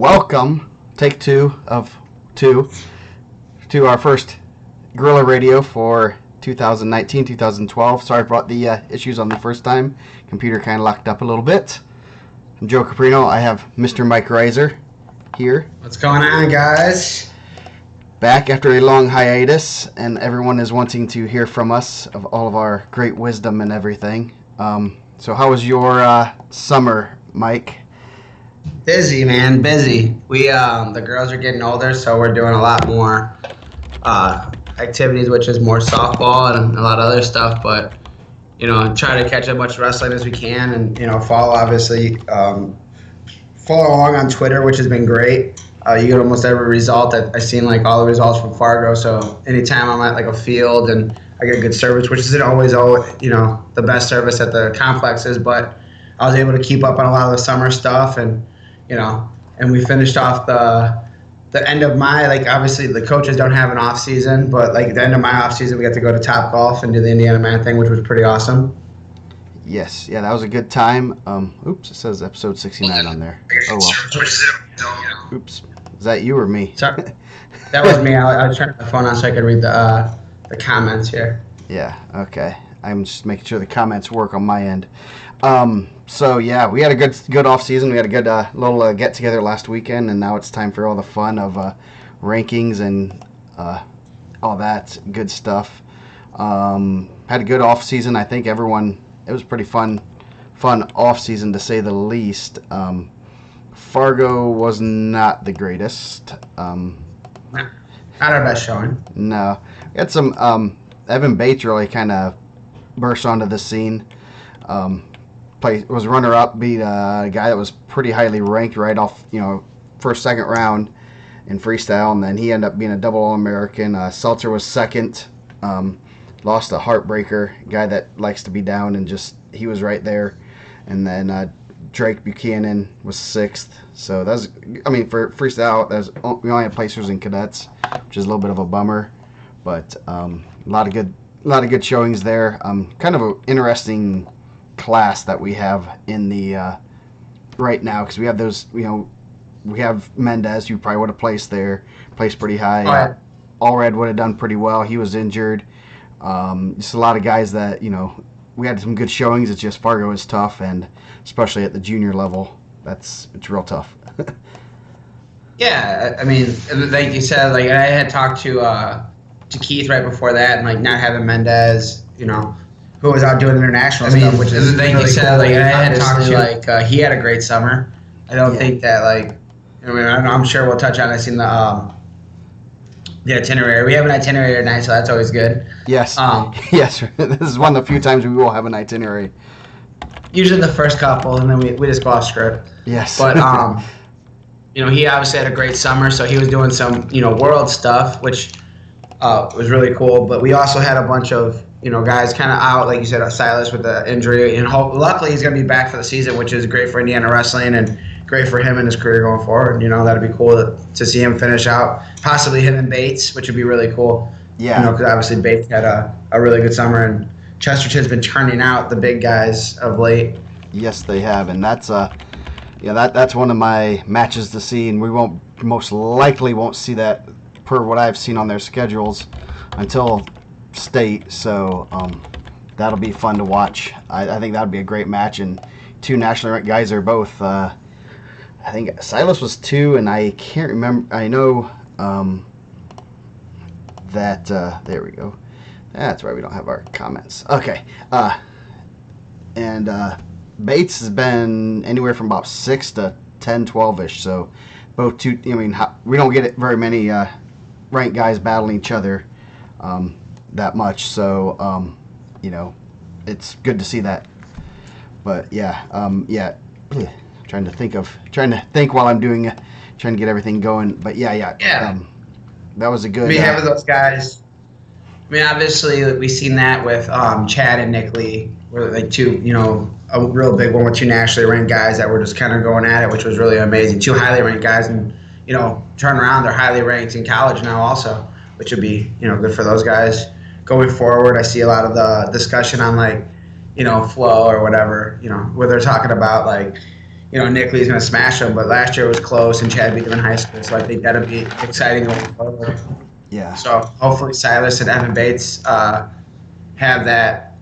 welcome, take two of two, to our first Gorilla Radio for 2019-2012. Sorry about the issues on the first time. Computer kind of locked up a little bit. I'm Joe Caprino. I have Mr. Mike Reiser here. What's going on, guys? Back after a long hiatus, and everyone is wanting to hear from us of all of our great wisdom and everything. So how was your summer, Mike? Busy, man, busy. We the girls are getting older, so we're doing a lot more activities, which is more softball and a lot of other stuff. But try to catch as much wrestling as we can, and follow along on Twitter, which has been great. You get almost every result. I've seen all the results from Fargo. So anytime I'm at a field and I get a good service, which isn't always the best service at the complexes, but I was able to keep up on a lot of the summer stuff, and we finished off the end of my, obviously the coaches don't have an off season, but the end of my off season we got to go to Top Golf and do the IndianaMat thing, which was pretty awesome. Yes, yeah, that was a good time. Oops, it says episode 69 on there. Oh well. Oops, is that you or me? Sorry, that was me. I was turning my phone on so I could read the comments here. Yeah, okay. I'm just making sure the comments work on my end. So yeah, we had a good off season. We had a good little get together last weekend, and now it's time for all the fun of rankings and all that good stuff. Had a good off season. I think it was pretty fun off season to say the least. Fargo was not the greatest. Not our best showing. No, we had some. Evan Bates really kind of burst onto the scene. Was runner-up, beat a guy that was pretty highly ranked right off, first, second round in freestyle, and then he ended up being a double All-American. Seltzer was second, lost a heartbreaker, guy that likes to be down, and he was right there. And then Drake Buchanan was sixth. So for freestyle, we only had placers and cadets, which is a little bit of a bummer, but a lot of good showings there. Kind of an interesting class that we have in the right now, because we have those, we have Mendez, who probably would have placed pretty high. Allred would have done pretty well. He was injured. Just a lot of guys that, we had some good showings. It's just Fargo is tough, and especially at the junior level, it's real tough. Yeah, I mean, like you said, I had talked to Keith right before that, and not having Mendez, who was out doing international stuff, which is like really you said, cool. I had talked to he had a great summer. I don't think that I'm sure we'll touch on. I seen the itinerary. We have an itinerary tonight, so that's always good. Yes. Yes. This is one of the few times we will have an itinerary. Usually the first couple, and then we just go off script. Yes. But he obviously had a great summer, so he was doing some world stuff, which was really cool. But we also had a bunch of guys kind of out, like you said, Silas with the injury, and luckily he's going to be back for the season, which is great for Indiana wrestling and great for him and his career going forward. That'd be cool to see him finish out, possibly him and Bates, which would be really cool. Yeah. Because obviously Bates had a really good summer, and Chesterton's been turning out the big guys of late. Yes, they have, and that's that's one of my matches to see, and we most likely won't see that per what I've seen on their schedules until state, so that'll be fun to watch. I think that would be a great match, and two nationally ranked guys are both. I think Silas was 2, and I can't remember. I know that there we go. That's why we don't have our comments. Okay, and Bates has been anywhere from about 6 to 10, 12-ish. So both two. We don't get very many ranked guys battling each other that much, so it's good to see that. But trying to think while I'm trying to get everything going. But that was a good. Having those guys. Obviously we've seen that with Chad and Nick Lee, were two, a real big one with two nationally ranked guys that were just kind of going at it, which was really amazing. Two highly ranked guys, and turn around, they're highly ranked in college now also, which would be good for those guys. Going forward, I see a lot of the discussion on flow or whatever, where they're talking about Nick Lee's going to smash him. But last year was close, and Chad beat them in high school, so I think that'll be exciting going forward. Yeah. So hopefully Silas and Evan Bates have that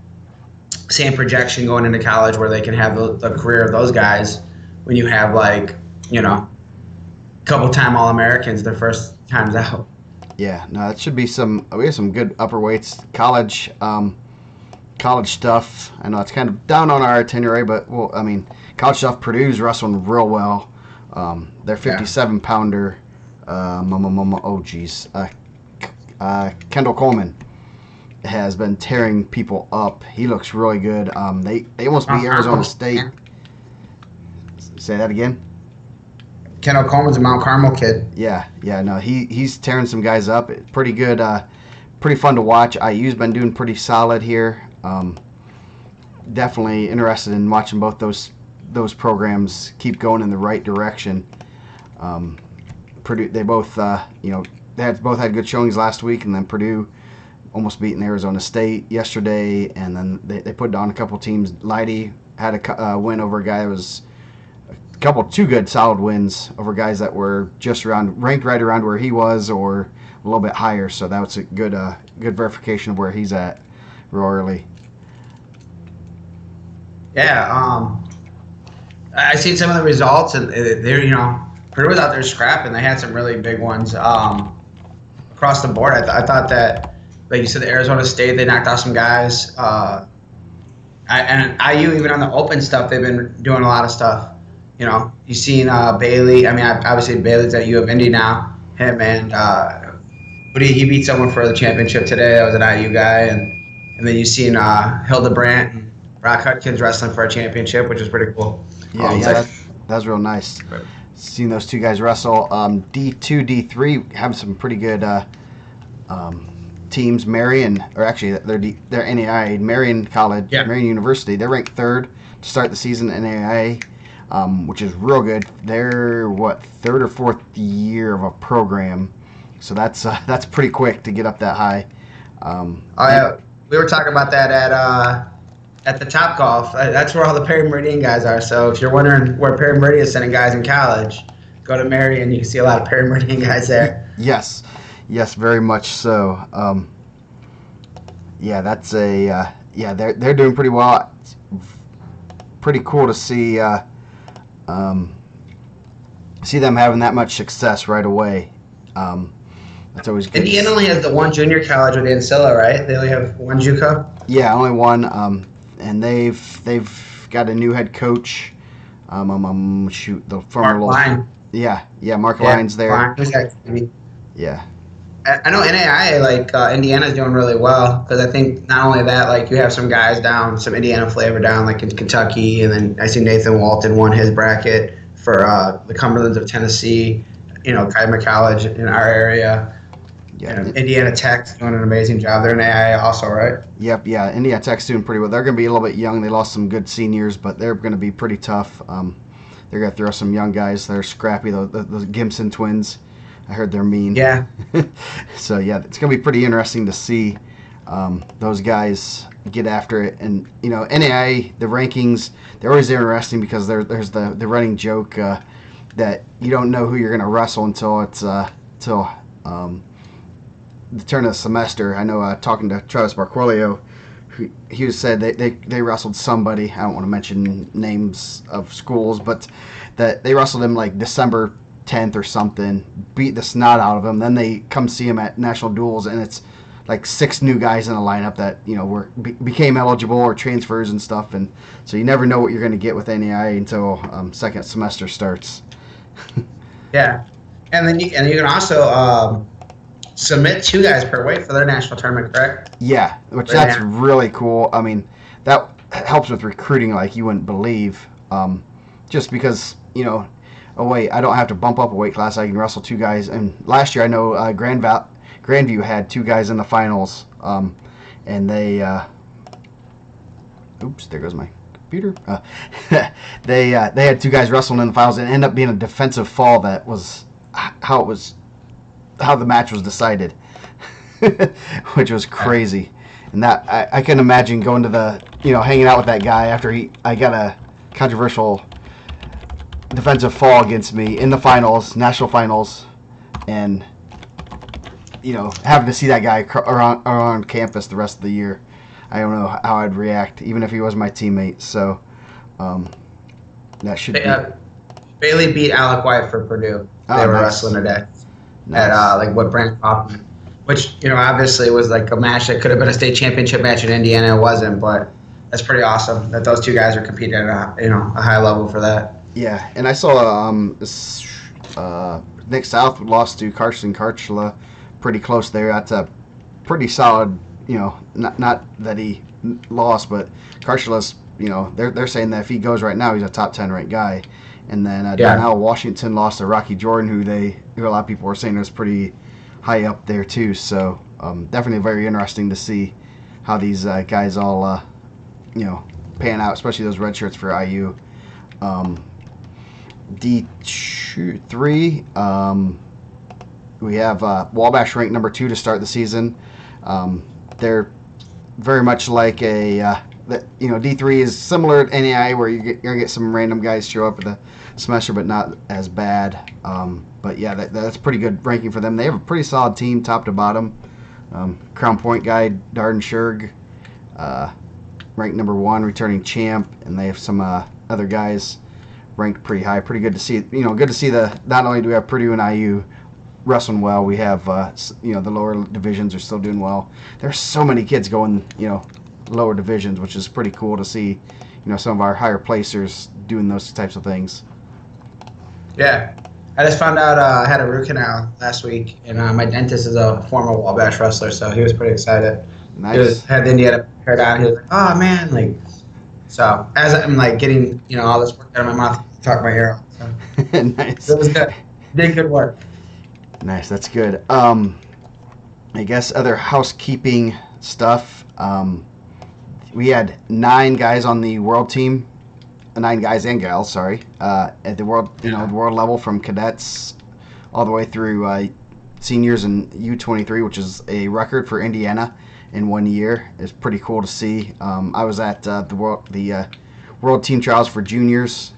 same projection going into college where they can have the career of those guys when you have couple-time All-Americans their first times out. Yeah, no, it should be we have some good upper weights, college stuff. I know it's kind of down on our itinerary, but college stuff, Purdue's wrestling real well. Their 57-pounder, Kendall Coleman has been tearing people up. He looks really good. They almost beat Arizona State. Say that again? Kendall Coleman's a Mount Carmel kid. Yeah, no, he's tearing some guys up. It's pretty good, pretty fun to watch. IU's been doing pretty solid here. Definitely interested in watching both those programs keep going in the right direction. Purdue, they both both had good showings last week, and then Purdue almost beating Arizona State yesterday, and then they put down a couple teams. Leidy had a win over a guy that was two good solid wins over guys that were just ranked right around where he was or a little bit higher. So that was a good verification of where he's at real early. Yeah, I seen some of the results, and Purdue was out there scrapping. They had some really big ones across the board. I thought that, like you said, the Arizona State, they knocked out some guys. And IU, even on the open stuff, they've been doing a lot of stuff. You've seen Bailey. Obviously Bailey's at U of Indy now. Him and he beat someone for the championship today. That was an IU guy, and then you've seen Hildebrandt and Brock Hutkins wrestling for a championship, which is pretty cool. That's real nice. Right. Seeing those two guys wrestle. D2, D3 have some pretty good teams. Marion, or actually they're NAIA. Marion College, Marion University. They're ranked third to start the season in NAIA. Which is real good. They're third or fourth year of a program, so that's pretty quick to get up that high. We were talking about that at the Top Golf. That's where all the Perry Meridian guys are. So if you're wondering where Perry Meridian is sending guys in college, go to Marion. You can see a lot of Perry Meridian guys there. Yes, very much so. That's they're doing pretty well. It's pretty cool to see them having that much success right away. That's always good. Indiana only has the one junior college with Ancilla, right? They only have one JUCO. Yeah, only one. And they've got a new head coach. The former Mark Line. Yeah, Mark Line's there. Yeah. I know NAIA, Indiana's doing really well, because I think not only that, you have some guys down, some Indiana flavor down, like in Kentucky, and then I see Nathan Walton won his bracket for the Cumberlands of Tennessee, Kaiser College in our area. Yeah. Indiana Tech's doing an amazing job. They're in NAIA also, right? Yep, yeah. Indiana Tech's doing pretty well. They're going to be a little bit young. They lost some good seniors, but they're going to be pretty tough. They're going to throw some young guys. They're scrappy, the Gibson twins. I heard they're mean. Yeah. So, it's going to be pretty interesting to see those guys get after it. And, NAIA, the rankings, they're always interesting because there's the running joke that you don't know who you're going to wrestle until it's the turn of the semester. I know talking to Travis Barquillo, he said they wrestled somebody. I don't want to mention names of schools, but that they wrestled him December 10th or something, beat the snot out of him. Then they come see him at national duels, and it's 6 new guys in the lineup that became eligible or transfers and stuff, and so you never know what you're going to get with NAIA until second semester starts. Yeah, and then you can also submit 2 guys per weight for their national tournament, correct? Yeah, that's really cool. That helps with recruiting like you wouldn't believe. Just because I don't have to bump up a weight class. I can wrestle 2 guys. And last year I know Grandview had 2 guys in the finals, and they oops, there goes my computer. They had 2 guys wrestling in the finals, and it ended up being a defensive fall. That was how the match was decided, which was crazy. And that I can imagine going to the hanging out with that guy after I got a controversial defensive fall against me in the finals, national finals, and having to see that guy around campus the rest of the year. I don't know how I'd react, even if he was my teammate. So that should be. Bailey beat Alec White for Purdue. They were wrestling today at what Brent Hoffman, which obviously was like a match that could have been a state championship match in Indiana. It wasn't, but that's pretty awesome that those two guys are competing at a high level for that. Yeah, and I saw Nick South lost to Carson Karchula pretty close there. That's a pretty solid. Not that he lost, but Karchula's. They're saying that if he goes right now, he's a top 10 ranked guy. And then Donnell Washington lost to Rocky Jordan, who a lot of people were saying was pretty high up there too. So definitely very interesting to see how these guys all pan out, especially those red shirts for IU. D3, we have Wabash ranked number 2 to start the season. They're very much like a D3 is similar to NAI, where you're gonna get some random guys show up at the semester, but not as bad. But yeah, that's pretty good ranking for them. They have a pretty solid team, top to bottom. Crown Point guy Darden Sherg, ranked number 1, returning champ, and they have some other guys ranked pretty high. Pretty good to see. Good to see not only do we have Purdue and IU wrestling well, we have the lower divisions are still doing well. There's so many kids going lower divisions, which is pretty cool to see. Some of our higher placers doing those types of things. Yeah, I just found out I had a root canal last week, and my dentist is a former Wabash wrestler, so he was pretty excited. Nice. He had the Indiana hair down. He was like, "Oh man!" So as I'm getting all this work out of my mouth, talk my ear out. So. Nice. It was good. Did good work. Nice. That's good. I guess other housekeeping stuff. We had 9 guys on the world team, 9 guys and gals, sorry, at the world, the world level, from cadets all the way through seniors and U23, which is a record for Indiana in 1 year. It's pretty cool to see. I was at the world team trials for juniors,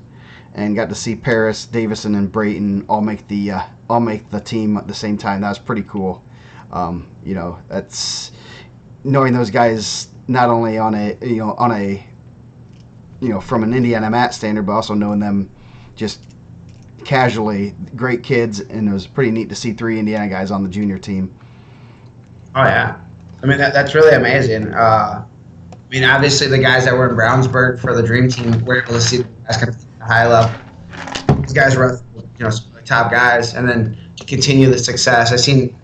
and got to see Paris, Davison, and Brayton all make the team at the same time. That was pretty cool. That's knowing those guys. Not only on a from an IndianaMat standard, but also knowing them just casually, great kids, and it was pretty neat to see 3 Indiana guys on the junior team. Oh yeah, I mean that's really amazing. Obviously the guys that were in Brownsburg for the Dream Team were able to see the guys compete at a high level. These guys were top guys, and then to continue the success. I seen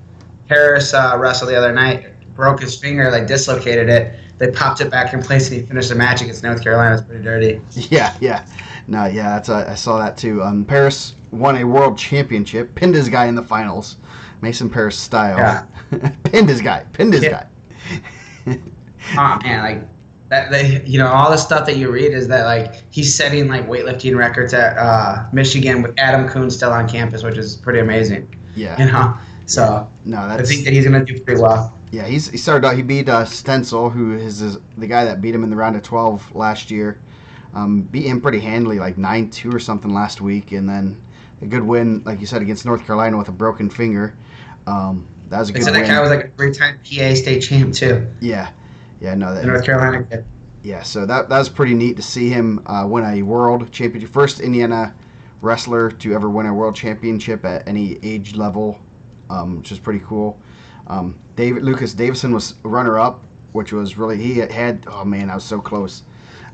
Harris wrestle the other night, broke his finger, dislocated it. They popped it back in place, and he finished the match against North Carolina. It's pretty dirty. Yeah. No, yeah, I saw that too. Paris won a world championship, pinned his guy in the finals, Mason Paris style. Yeah. pinned his guy. Oh man, that all the stuff that you read is that he's setting weightlifting records at Michigan with Adam Kuhn still on campus, which is pretty amazing. Yeah. So no, I think that he's gonna do pretty well. Yeah, he started out. He beat Stencil, who is the guy that beat him in the round of 12 last year. Beat him pretty handily, 9-2 or something last week, and then a good win, like you said, against North Carolina with a broken finger. That was a good win. That guy was a 3-time PA state champ too. Yeah, no, that North Carolina kid. Yeah, so that was pretty neat to see him win a world championship, first Indiana wrestler to ever win a world championship at any age level, which is pretty cool. Lucas Davison was runner-up, which was really, he had, oh man, I was so close.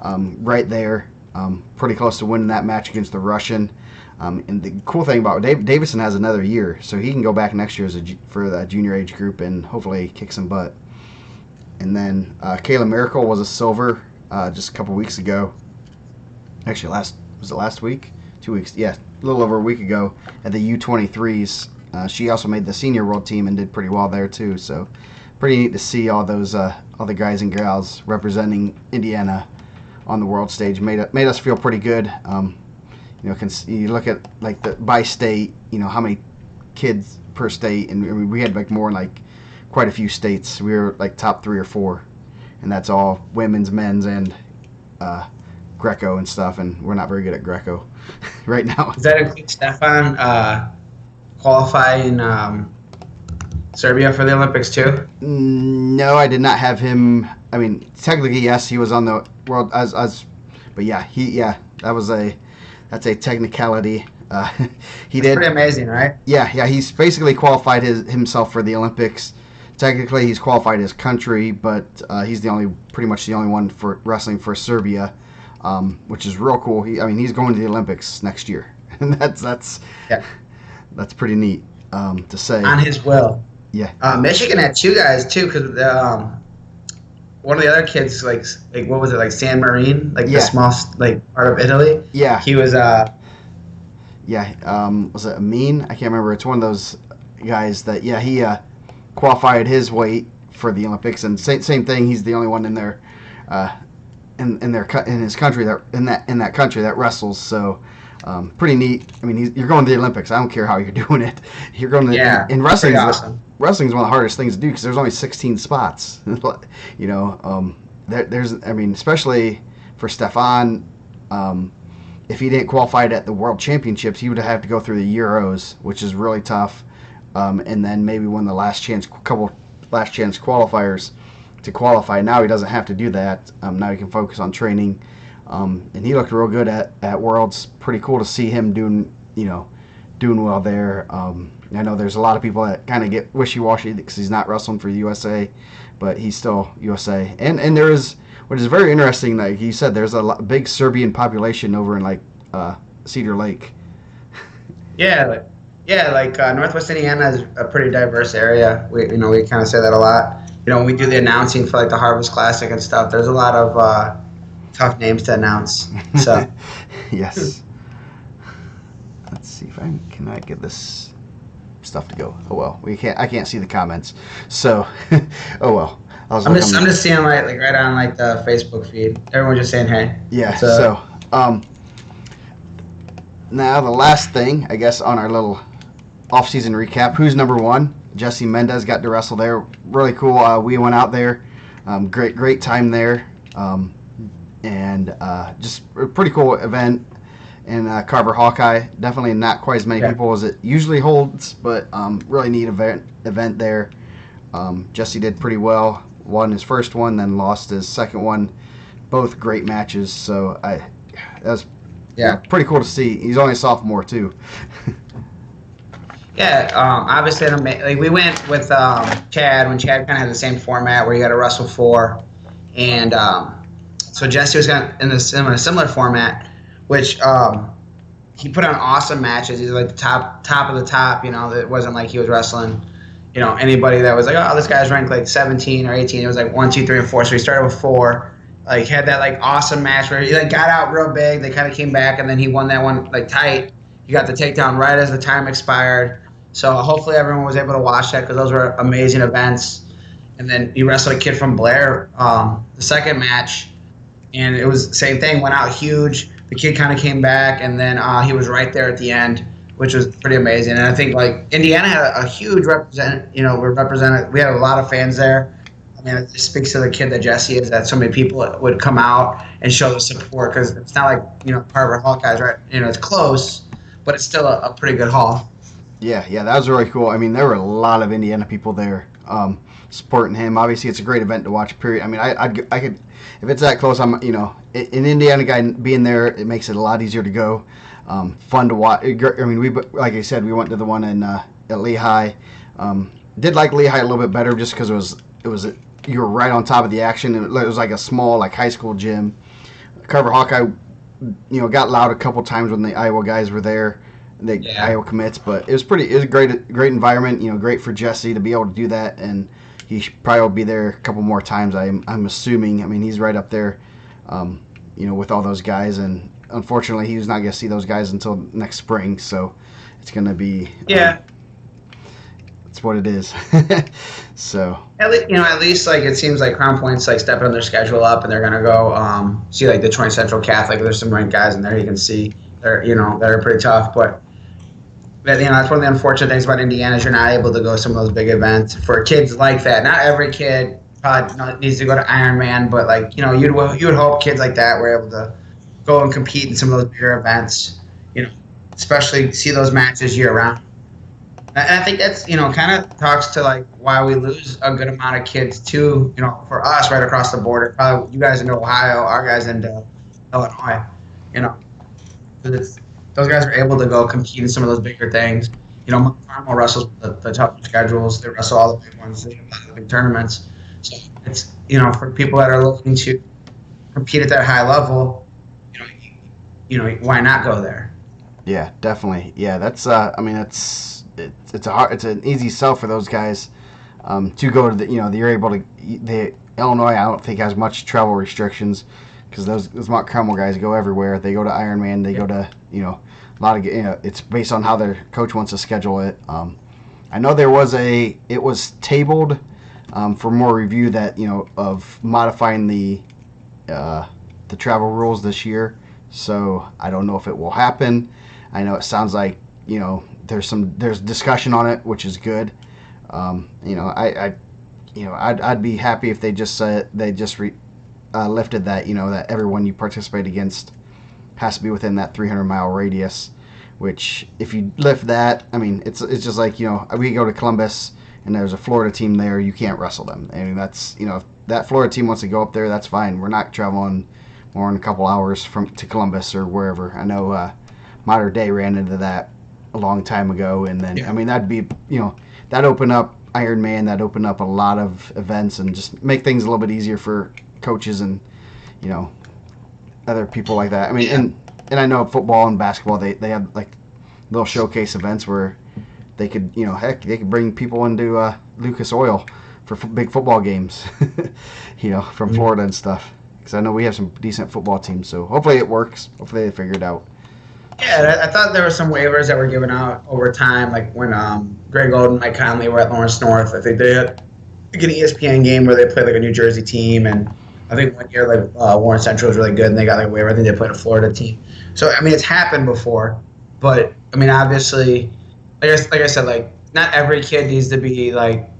Right there, pretty close to winning that match against the Russian. And the cool thing about Davison has another year, so he can go back next year for the junior age group and hopefully kick some butt. And then Kayla Miracle was a silver just a couple weeks ago. Actually, was it last week? 2 weeks, yeah, a little over a week ago at the U23s. She also made the senior world team and did pretty well there too. So pretty neat to see all those all the guys and gals representing Indiana on the world stage. Made us feel pretty good. You look at the by state, how many kids per state, and we had more quite a few states. We were top 3 or 4, and that's all women's, men's, and Greco and stuff, and we're not very good at Greco right now. Does that include Stefan qualifying Serbia for the Olympics too? No, I did not have him. I mean, technically, yes, he was on the world but that's a technicality. He did. Pretty amazing, right? Yeah, he's basically qualified himself for the Olympics. Technically, he's qualified his country, but he's pretty much the only one for wrestling for Serbia, which is real cool. He's going to the Olympics next year, and that's pretty neat to say. On his will. Yeah. Michigan had two guys too, because one of the other kids, like what was it, like San Marino, the small part of Italy. Yeah. He was was it Amin? I can't remember. It's one of those guys that he qualified his weight for the Olympics, and same thing. He's the only one in there, in his country in that country that wrestles. So, pretty neat. I mean, you're going to the Olympics. I don't care how you're doing it. You're going to in wrestling. Awesome. Wrestling is one of the hardest things to do because there's only 16 spots. Especially for Stefan. If he didn't qualify at the World Championships, he would have to go through the Euros, which is really tough, and then maybe win the couple last chance qualifiers to qualify. Now he doesn't have to do that. Now he can focus on training, and he looked real good at Worlds. Pretty cool to see him doing well there. I know there's a lot of people that kind of get wishy-washy because he's not wrestling for the USA, but he's still USA. And there is, what is very interesting, like you said, there's a big Serbian population over in Cedar Lake. Northwest Indiana is a pretty diverse area. We kind of say that a lot. When we do the announcing for the Harvest Classic and stuff, there's a lot of tough names to announce. So yes. Let's see if can I get this stuff to go. Oh well, I can't see the comments. So oh well. I'm just seeing right on the Facebook feed. Everyone's just saying hey. Yeah. So now the last thing, I guess, on our little off-season recap. Who's number one? Jesse Mendez got to wrestle there. Really cool. We went out there. Great time there. And just a pretty cool event. And Carver Hawkeye, definitely not quite as many people as it usually holds, but really neat event there. Jesse did pretty well. Won his first one, then lost his second one. Both great matches. So that was pretty cool to see. He's only a sophomore too. Obviously, we went with Chad when Chad kind of had the same format where you got to wrestle 4, and so Jesse was in a similar format. Which he put on awesome matches. He's the top of the top. It wasn't like he was wrestling, anybody that was this guy's ranked 17 or 18. It was 1, 2, 3, and 4. So he started with 4. Had that awesome match where he got out real big. They kind of came back, and then he won that one tight. He got the takedown right as the time expired. So hopefully everyone was able to watch that because those were amazing events. And then he wrestled a kid from Blair the second match, and it was the same thing. Went out huge. The kid kind of came back, and then he was right there at the end, which was pretty amazing. And I think Indiana had a huge we're represented. We had a lot of fans there. I mean, it just speaks to the kid that Jesse is, that so many people would come out and show the support, because it's not Carver Hawkeyes, right? It's close, but it's still a pretty good haul. Yeah, that was really cool. I mean, there were a lot of Indiana people there supporting him. Obviously, it's a great event to watch. Period. I mean, I could, if it's that close, an Indiana guy being there, it makes it a lot easier to go. Fun to watch. I mean, like I said, we went to the one at Lehigh. Did like Lehigh a little bit better just because it was you were right on top of the action. It was like a small high school gym. Carver Hawkeye, got loud a couple times when the Iowa guys were there. Iowa commits, but it was a great environment. Great for Jesse to be able to do that, and he probably will be there a couple more times. I'm assuming. I mean, he's right up there, with all those guys, and unfortunately, he's not going to see those guys until next spring. So it's going to be it's what it is. So at least it seems like Crown Point's stepping on their schedule up, and they're going to go see Detroit Central Catholic. There's some ranked guys in there you can see. They're they're pretty tough, but that's one of the unfortunate things about Indiana is you're not able to go to some of those big events for kids like that. Not every kid probably needs to go to Ironman, but you would hope kids like that were able to go and compete in some of those bigger events. You know, especially see those matches year round. And I think that's kind of talks to like why we lose a good amount of kids too. For us right across the border, probably you guys into Ohio, our guys into Illinois. You know, 'cause those guys are able to go compete in some of those bigger things. Carmel wrestles the tougher schedules. They wrestle all the big ones. They have a lot of big tournaments. So it's for people that are looking to compete at that high level, why not go there? Yeah, definitely. Yeah, that's. I mean, it's an easy sell for those guys to go to the. You're able to. The Illinois, I don't think has much travel restrictions because those Mount Carmel guys go everywhere. They go to Ironman. They go to a lot of. It's based on how their coach wants to schedule it. I know it was tabled for more review that of modifying the travel rules this year. So I don't know if it will happen. I know it sounds like there's discussion on it, which is good. I'd be happy if they just lifted that that everyone you participate against has to be within that 300-mile radius. Which if you lift that, I mean it's just like we go to Columbus and there's a Florida team there, you can't wrestle them. I mean that's if that Florida team wants to go up there, that's fine. We're not traveling more than a couple hours to Columbus or wherever. I know Modern Day ran into that a long time ago, and then I mean that'd be that open up Ironman, that open up a lot of events and just make things a little bit easier for coaches and other people like that. I mean, and I know football and basketball they have like little showcase events where they could they could bring people into Lucas Oil for big football games, from Florida and stuff. Because I know we have some decent football teams, so hopefully it works. Hopefully they figure it out. Yeah, I thought there were some waivers that were given out over time, like when Greg Oden and Mike Conley were at Lawrence North. I think they had an ESPN game where they played like a New Jersey team, and I think one year like Warren Central was really good, and they got like a waiver. I think they played a Florida team. So I mean, it's happened before, but I mean, obviously, like I said, like not every kid needs to be like.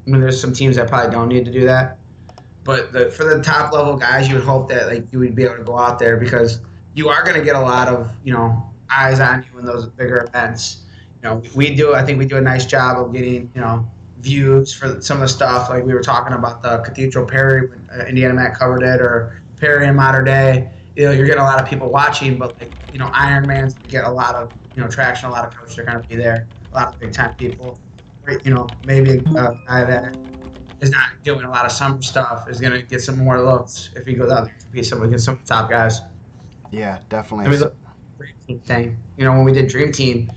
I mean, there's some teams that probably don't need to do that, but for the top level guys, you would hope that like you would be able to go out there because you are going to get a lot of eyes on you in those bigger events. I think we do a nice job of getting views for some of the stuff like we were talking about the Cathedral Perry when IndianaMat covered it, or Perry in Modern Day. You're getting a lot of people watching, but like Ironman's get a lot of traction. A lot of coaches are going to be there. A lot of big time people. Maybe a guy that is not doing a lot of summer stuff is going to get some more looks if he goes out there to compete against some of the top guys. Yeah, definitely. I mean, the Dream Team thing. When we did Dream Team,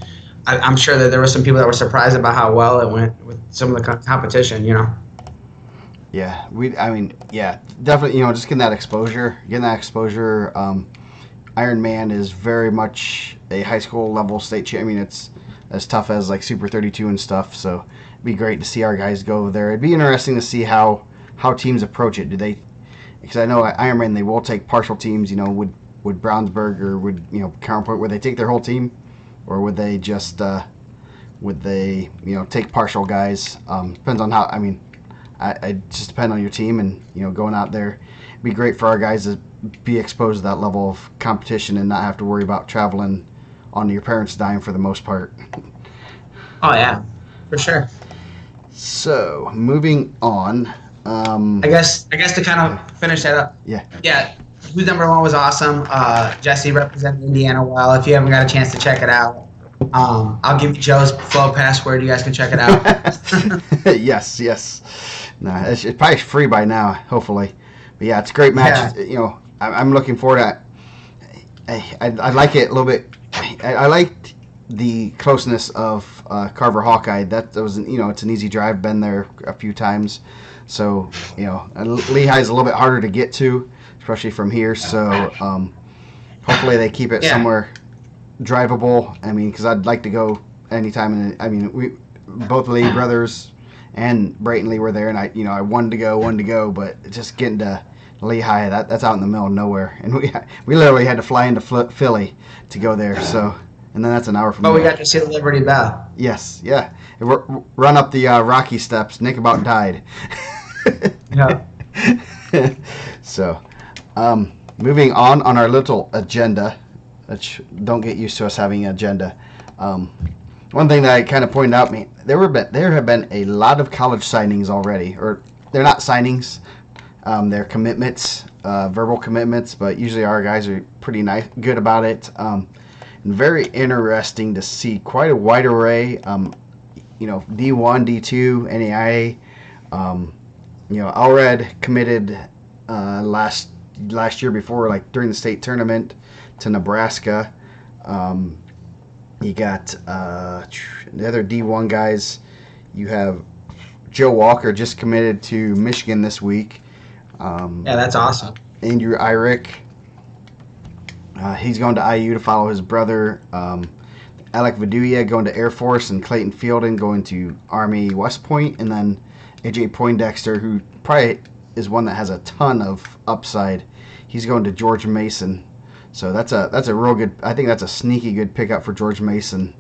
I'm sure that there were some people that were surprised about how well it went with some of the competition. Yeah, definitely. Just getting that exposure. Ironman is very much a high school level state champion. It's as tough as like Super 32 and stuff. So it'd be great to see our guys go there. It'd be interesting to see how teams approach it. Do they? Because I know at Ironman they will take partial teams. Would Brownsburg or would Counterpoint, would they take their whole team, or would they just take partial guys? Depends on how. I mean, I just depend on your team and going out there. It'd be great for our guys to be exposed to that level of competition and not have to worry about traveling on your parents' dime for the most part. Oh yeah, for sure. So moving on. I guess to kind of finish that up. Yeah. Yeah. Who's Number One was awesome. Jesse represented Indiana well. If you haven't got a chance to check it out, I'll give you Joe's flow password. You guys can check it out. Yes. No, it's probably free by now, hopefully. But yeah, it's a great match. Yeah. I'm looking forward to it. I like it a little bit. I liked the closeness of Carver Hawkeye. That was it's an easy drive. Been there a few times, so Lehigh's a little bit harder to get to, especially from here. So hopefully they keep it somewhere drivable. I mean, because I'd like to go anytime. And we both Lee brothers and Brayton Lee were there, and I wanted to go, but just getting to Lehigh, that's out in the middle of nowhere, and we literally had to fly into Philly to go there. So, and then that's an hour from. But we got to see the Liberty Bell. Yes, yeah. Run up the Rocky steps. Nick about died. Yeah. So, moving on our little agenda, which don't get used to us having an agenda. One thing that I kind of pointed out, there have been a lot of college signings already, or they're not signings, they're commitments, verbal commitments, but usually our guys are pretty good about it. And very interesting to see quite a wide array. D1, D2, NAIA. Allred committed last year before, like during the state tournament, to Nebraska. You got the other D1 guys. You have Joe Walker just committed to Michigan this week. That's awesome. Andrew Eyrick. He's going to IU to follow his brother. Alec Viduya going to Air Force, and Clayton Fielden going to Army West Point, and then AJ Poindexter, who probably is one that has a ton of upside. He's going to George Mason. So that's a real good. I think that's a sneaky good pickup for George Mason.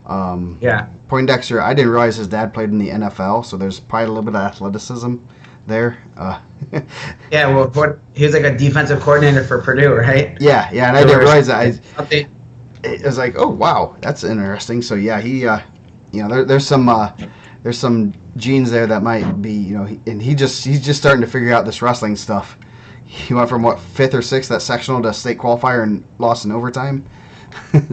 Poindexter, I didn't realize his dad played in the NFL, so there's probably a little bit of athleticism there. He was like a defensive coordinator for Purdue, right? Yeah, and I didn't realize that. It was like, oh wow, that's interesting. So yeah, he, there's some genes there that might be, and he's just starting to figure out this wrestling stuff. He went from 5th or 6th at sectional to state qualifier and lost in overtime.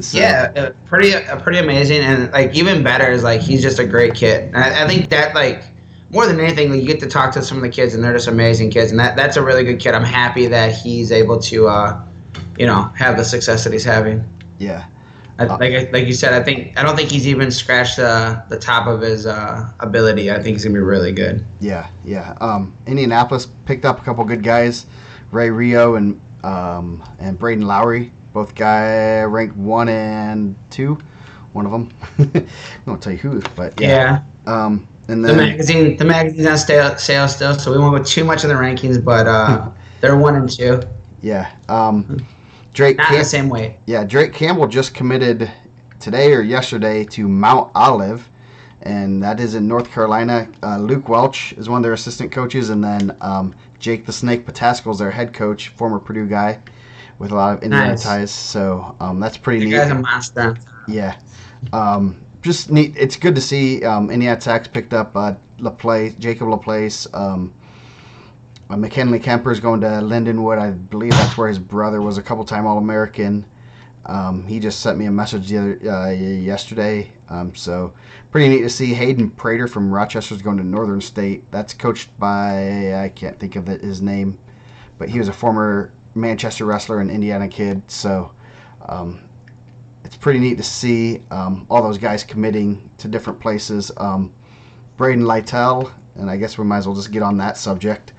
So. Yeah, pretty amazing, and like even better is like he's just a great kid. And I think that like more than anything, you get to talk to some of the kids, and they're just amazing kids, and that's a really good kid. I'm happy that he's able to, have the success that he's having. Yeah. Like you said, I don't think he's even scratched the top of his ability. I think he's gonna be really good. Yeah. Indianapolis picked up a couple good guys, Ray Rio and Braden Lowry, both guy ranked 1 and 2. One of them, I won't tell you who, but yeah. And then the magazine's on sale still, so we won't go too much in the rankings, but they're 1 and 2. Yeah. Drake not in the same way. Yeah, Drake Campbell just committed today or yesterday to Mount Olive, and that is in North Carolina. Luke Welch is one of their assistant coaches, and then Jake the Snake Pataskal is their head coach, former Purdue guy with a lot of Indiana ties. So that's pretty neat. You guys are monster. Yeah. Just neat. It's good to see Indiana Tech's picked up Jacob LaPlace. McKinley Kemper's going to Lindenwood. I believe that's where his brother was a couple-time All-American. He just sent me a message yesterday. So pretty neat to see. Hayden Prater from Rochester's going to Northern State. That's coached by, I can't think of his name, but he was a former Manchester wrestler and Indiana kid. So it's pretty neat to see all those guys committing to different places. Braden Lytle, and I guess we might as well just get on that subject.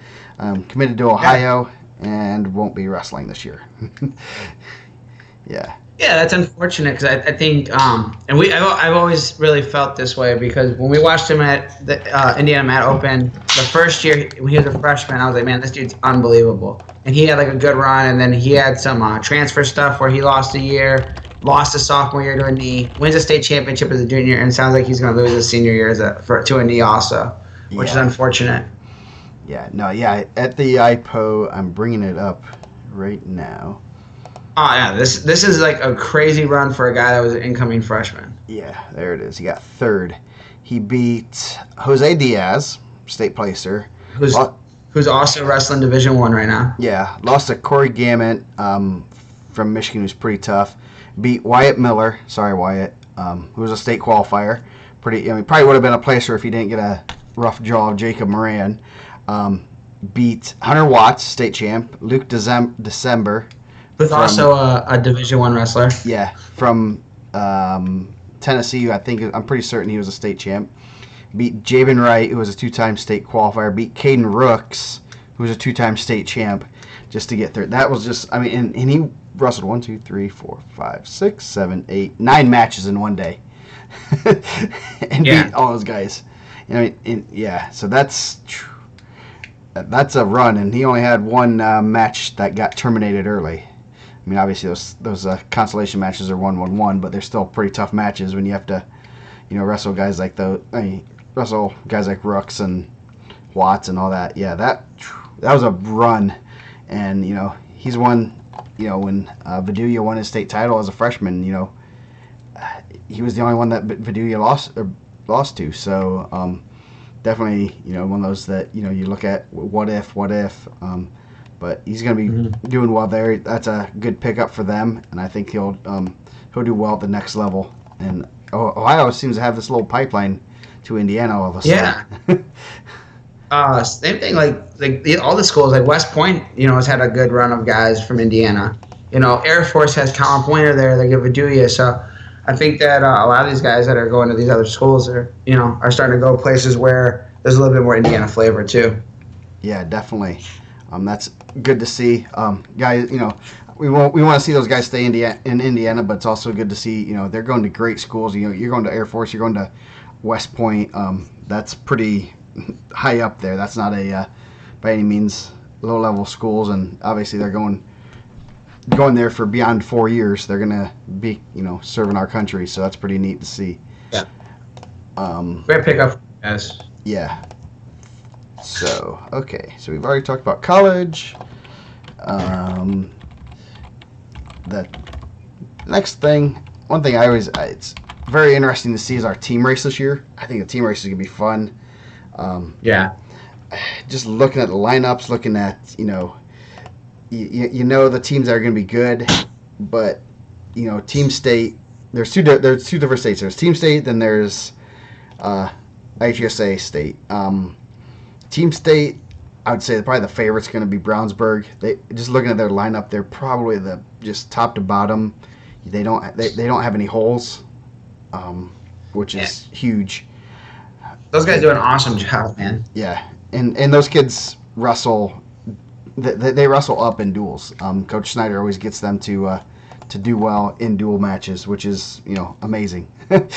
Committed to Ohio and won't be wrestling this year. Yeah. Yeah, that's unfortunate because I think, I've always really felt this way because when we watched him at the IndianaMat Open the first year when he was a freshman, I was like, man, this dude's unbelievable. And he had like a good run, and then he had some transfer stuff where he lost a year, lost his sophomore year to a knee, wins a state championship as a junior, and it sounds like he's going to lose his senior year to a knee also, which is unfortunate. Yeah, at the IPO, I'm bringing it up right now. Oh, yeah, this is like a crazy run for a guy that was an incoming freshman. Yeah, there it is. He got 3rd. He beat Jose Diaz, state placer. Who's also wrestling Division I right now. Yeah, lost to Corey Gammett from Michigan, who's pretty tough. Beat Wyatt Miller, sorry Wyatt, who was a state qualifier. Probably would have been a placer if he didn't get a rough jaw of Jacob Moran. Beat Hunter Watts, state champ. Luke December. Who's also a Division I wrestler. Yeah, from Tennessee. I'm pretty certain he was a state champ. Beat Jabin Wright, who was a 2-time state qualifier. Beat Caden Rooks, who was a 2-time state champ, just to get 3rd. That was just, and he wrestled 1, 2, 3, 4, 5, 6, 7, 8, 9 matches in one day. And beat all those guys. So that's a run, and he only had one match that got terminated early. Obviously those consolation matches are 1-1-1, but they're still pretty tough matches when you have to, wrestle guys like wrestle guys like Rooks and Watts and all that. Yeah, that was a run, and he's won. When Viduya won his state title as a freshman, he was the only one that Viduya lost to. So definitely, one of those that you look at what if. But he's going to be doing well there. That's a good pickup for them, and I think he'll do well at the next level. And Ohio seems to have this little pipeline to Indiana all of a sudden. Yeah. Same thing. Like all the schools, like West Point, has had a good run of guys from Indiana. Air Force has Colin Pointer there. They give Viduya. So I think that a lot of these guys that are going to these other schools are starting to go places where there's a little bit more Indiana flavor too. Yeah, definitely. That's good to see. Guys, we want to see those guys stay in Indiana, but it's also good to see, they're going to great schools. You're going to Air Force, you're going to West Point. That's pretty high up there. That's not by any means low-level schools, and obviously they're going there for beyond 4 years. They're going to be, serving our country, so that's pretty neat to see. Yeah. Great pickup, guys. Yeah. So, okay. So we've already talked about college. The next thing, one thing it's very interesting to see is our team race this year. I think the team race is going to be fun. Yeah. Just looking at the lineups, looking at, the teams that are going to be good, but, Team State, there's two different states. There's Team State, then there's IGSA State. Team State, I would say probably the favorite's going to be Brownsburg. They just looking at their lineup, they're probably just top to bottom. They don't have any holes, which is huge. Those guys do an awesome job, man. Yeah, and those kids wrestle. They wrestle up in duels. Coach Snyder always gets them to do well in duel matches, which is amazing. They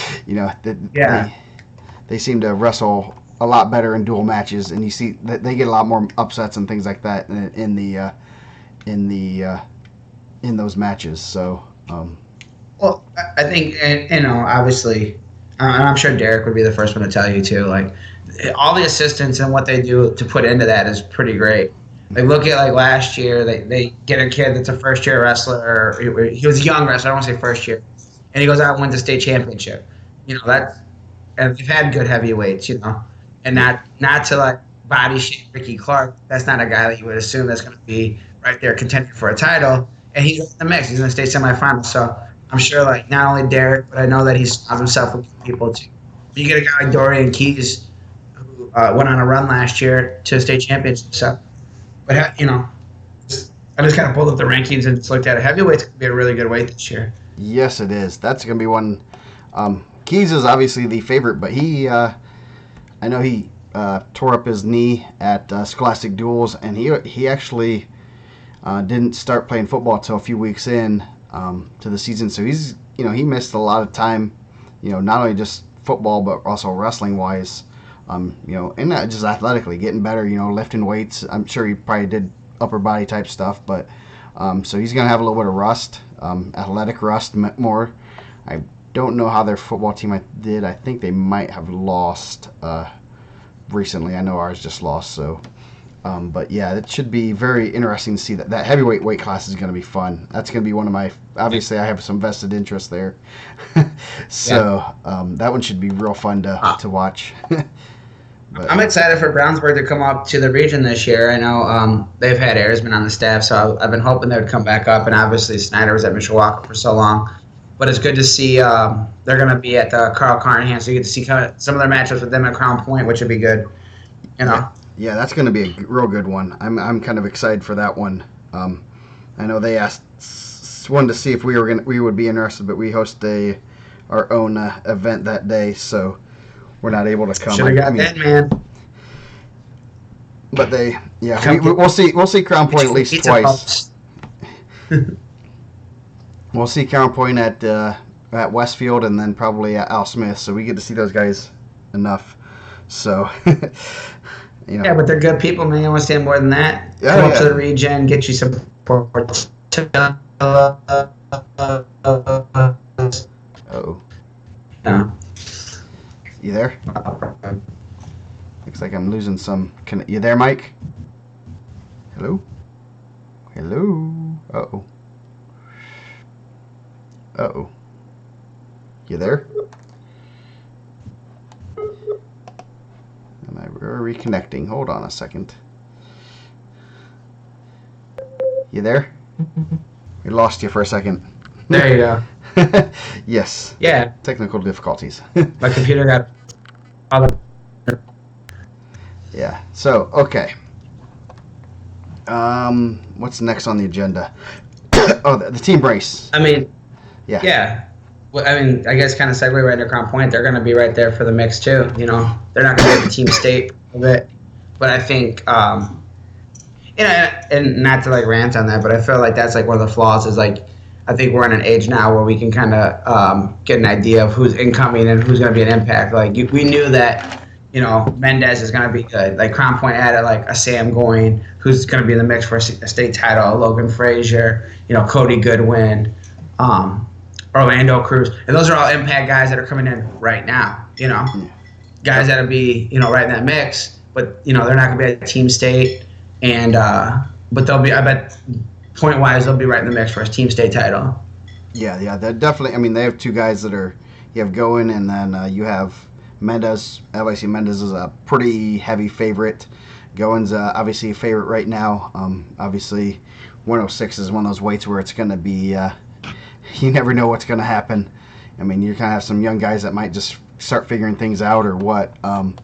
seem to wrestle a lot better in dual matches, and you see that they get a lot more upsets and things like that in those matches. So, well, I think, and obviously, and I'm sure Derek would be the first one to tell you too. Like, all the assistants and what they do to put into that is pretty great. Like, look at last year, they get a kid that's a first year wrestler. He was a young wrestler. I don't want to say first year, and he goes out and wins the state championship. And they've had good heavyweights, and not to body shame Ricky Clark. That's not a guy that you would assume that's going to be right there contending for a title. And he's in the mix. He's in the state semifinals. So I'm sure not only Derek, but I know that he's surrounded himself with people too. You get a guy like Dorian Keys, who went on a run last year to a state championship. So, but I just kind of pulled up the rankings and just looked at it. Heavyweight's going to be a really good weight this year. Yes, it is. That's going to be one. Keys is obviously the favorite, but I know he tore up his knee at Scholastic Duels, and he actually didn't start playing football until a few weeks in to the season. So he's he missed a lot of time, not only just football but also wrestling wise, and not just athletically getting better, lifting weights. I'm sure he probably did upper body type stuff, but so he's gonna have a little bit of rust, athletic rust more. I don't know how their football team did. I think they might have lost recently. I know ours just lost. So, but yeah, it should be very interesting to see that heavyweight weight class is going to be fun. That's going to be one of my. Obviously, I have some vested interest there. So that one should be real fun to watch. But, I'm excited for Brownsburg to come up to the region this year. I know they've had Airsman on the staff, so I've been hoping they would come back up. And obviously, Snyder was at Mishawaka for so long. But it's good to see they're going to be at Carl Carnahan, so you get to see some of their matchups with them at Crown Point, which would be good. Yeah, that's going to be a real good one. I'm kind of excited for that one. I know they wanted to see if we would be interested, but we host our own event that day, so we're not able to come. Should have got that, man. But we'll see Crown Point at least twice. We'll see Crown Point at Westfield and then probably at Al Smith, so we get to see those guys enough. So, Yeah, but they're good people, man. You want to stand more than that? Yeah, Come up to the region, get you some support. Oh. No. You there? Looks like I'm losing some. You there, Mike? Hello? Hello. Uh-oh. Uh-oh. You there? We're reconnecting. Hold on a second. You there? We lost you for a second. There you go. Yes. Yeah. Technical difficulties. My computer got... Yeah. So, okay. What's next on the agenda? Oh, the team race. I mean... Yeah. Yeah. Well, I mean, I guess kind of segue right into Crown Point. They're going to be right there for the mix, too. You know, they're not going to be at the team state of it. But I think, you know, and not to, like, rant on that, but I feel like that's, like, one of the flaws is, like, I think we're in an age now where we can kind of get an idea of who's incoming and who's going to be an impact. Like, we knew that, you know, Mendez is going to be good. Like, Crown Point added, like, a Sam Goyne, who's going to be in the mix for a state title, Logan Frazier, you know, Cody Goodwin, Orlando Cruz, and those are all impact guys that are coming in right now. You know, guys that'll be, you know, right in that mix, but you know they're not going to be at team state, and but they'll be. I bet point wise they'll be right in the mix for a team state title. Yeah, they're definitely. I mean, they have two guys that are you have Goen, and then you have Mendez. Obviously, Mendez is a pretty heavy favorite. Goen's obviously a favorite right now. Obviously, 106 is one of those weights where it's going to be. You never know what's going to happen. I mean, you kind of have some young guys that might just start figuring things out or what. So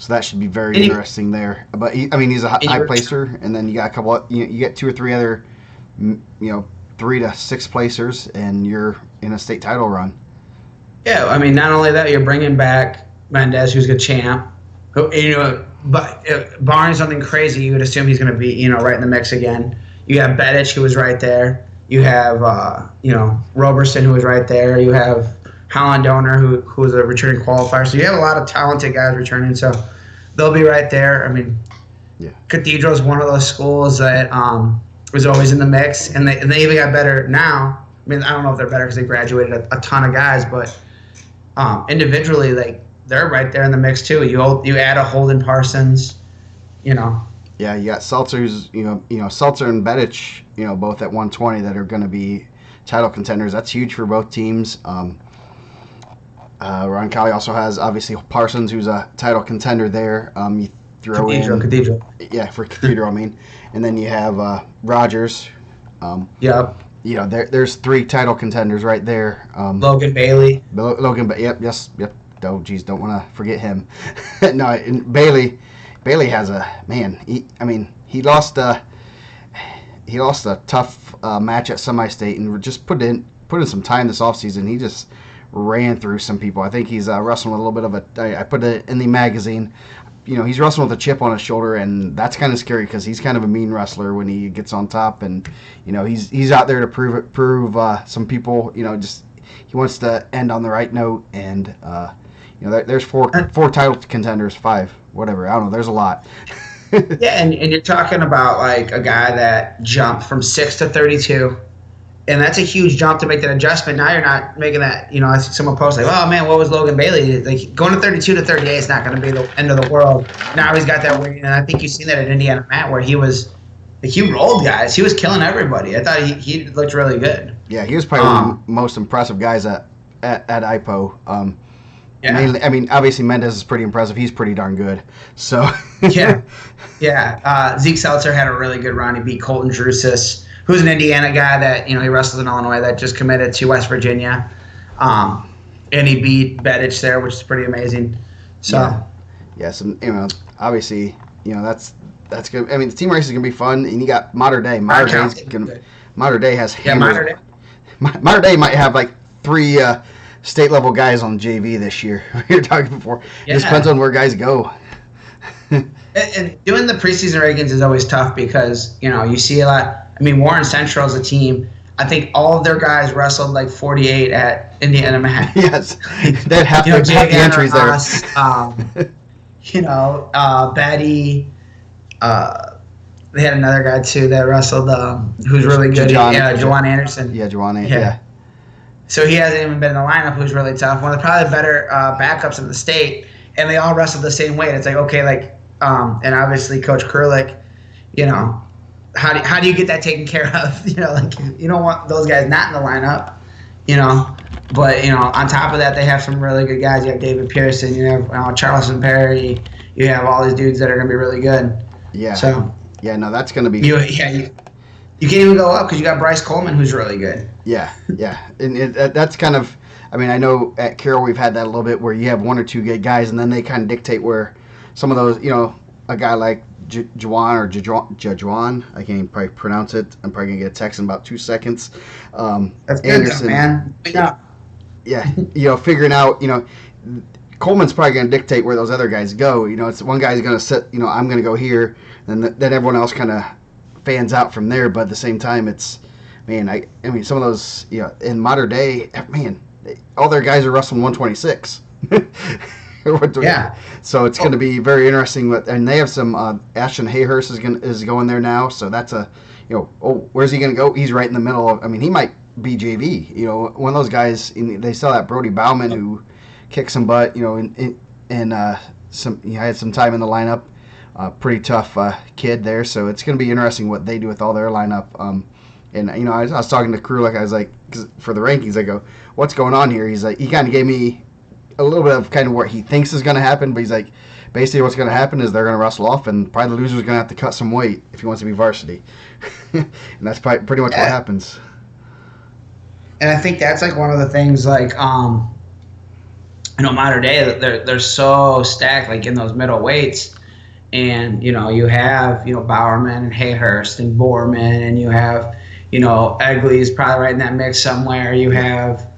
that should be very interesting there. But he's a high placer, and then you got a couple. You get 2 or 3 other, 3 to 6 placers, and you're in a state title run. Yeah, I mean, not only that, you're bringing back Mendez, who's a champ. Who, you know, but barring something crazy, you would assume he's going to be, you know, right in the mix again. You have Bedic, who was right there. You have, Roberson, who was right there. You have Holland Donor, who was a returning qualifier. So you have a lot of talented guys returning. So they'll be right there. I mean, Cathedral is one of those schools that was always in the mix, and they even got better now. I mean, I don't know if they're better because they graduated a ton of guys, but individually, like they're right there in the mix too. You add a Holden Parsons, you know. Yeah, you got Seltzer, who's Seltzer and Bedic, both at 120 that are going to be title contenders. That's huge for both teams. Roncalli also has obviously Parsons, who's a title contender there. You throw Cathedral. Yeah, for Cathedral, I mean, and then you have Rogers. Yep. There's 3 title contenders right there. Logan Bailey. Yep. Oh, geez, don't want to forget him. No, and Bailey has a man. He lost a tough match at semi-state and just put in some time this offseason. He just ran through some people. I think he's wrestling with a little bit of a. I put it in the magazine. He's wrestling with a chip on his shoulder, and that's kind of scary because he's kind of a mean wrestler when he gets on top, and he's out there to prove some people. Just he wants to end on the right note, and there's four title contenders, 5, whatever. I don't know. There's a lot. Yeah, and you're talking about like a guy that jumped from 6 to 32, and that's a huge jump to make that adjustment. Now you're not making that. I see someone post like, "Oh man, what was Logan Bailey?" Like going to 32 to 38 is not going to be the end of the world. Now he's got that weight, and I think you've seen that at IndianaMat where he rolled guys. He was killing everybody. I thought he looked really good. Yeah, he was probably one of the most impressive guys at IPO. Yeah. Mainly, obviously Mendez is pretty impressive. He's pretty darn good. So yeah. Zeke Seltzer had a really good run. He beat Colton Drusis, who's an Indiana guy that he wrestles in Illinois that just committed to West Virginia, and he beat Bedic there, which is pretty amazing. So obviously that's good. I mean, the team race is gonna be fun, and you got Modern Day. Modern Day has hammers. Modern Day might have like 3. State level guys on JV this year. We were talking before. Yeah. It just depends on where guys go. And doing the preseason rankings is always tough because you see a lot. I mean, Warren Central is a team. I think all of their guys wrestled like 48 at IndianaMat. Yes, they'd have to have the entries Ross, there. Betty. They had another guy too that wrestled who's really good. Jawan Anderson. Yeah, Jawan. Yeah. So he hasn't even been in the lineup, who's really tough. One of the probably better backups in the state, and they all wrestled the same weight. It's like, okay, and obviously Coach Kurlick, how do you get that taken care of? Like you don't want those guys not in the lineup, you know. But on top of that, they have some really good guys. You have David Pearson, you have Charleston Perry, you have all these dudes that are going to be really good. Yeah. So yeah, no, that's going to be. You can't even go up because you got Bryce Coleman, who's really good. Yeah, and that's kind of. I mean, I know at Carroll we've had that a little bit where you have one or two good guys, and then they kind of dictate where some of those, a guy like Jajuan, I can't even probably pronounce it. I'm probably going to get a text in about 2 seconds. That's good, Anderson, man. Yeah, figuring out, Coleman's probably going to dictate where those other guys go. It's one guy's going to sit, I'm going to go here, and then everyone else kind of fans out from there. But at the same time, it's, man, I mean, some of those, in modern day, man, all their guys are wrestling 126. Yeah. So it's going to be very interesting. And they have some, Ashton Hayhurst is going there now. So that's where's he going to go? He's right in the middle of, I mean, he might be JV. One of those guys, they saw that Brody Bauman who kicked some butt, and he had some time in the lineup. Pretty tough kid there. So it's going to be interesting what they do with all their lineup. And I was talking to Crew, I was like, 'cause for the rankings, I go, what's going on here? He's like, he kind of gave me a little bit of kind of what he thinks is going to happen, but he's like, basically what's going to happen is they're going to wrestle off, and probably the loser's going to have to cut some weight if he wants to be varsity. And that's probably pretty much what happens. And I think that's like one of the things, like, modern day, they're so stacked, like in those middle weights. And, you have, Bowerman and Hayhurst and Borman, and you have, Egley's probably right in that mix somewhere. You have,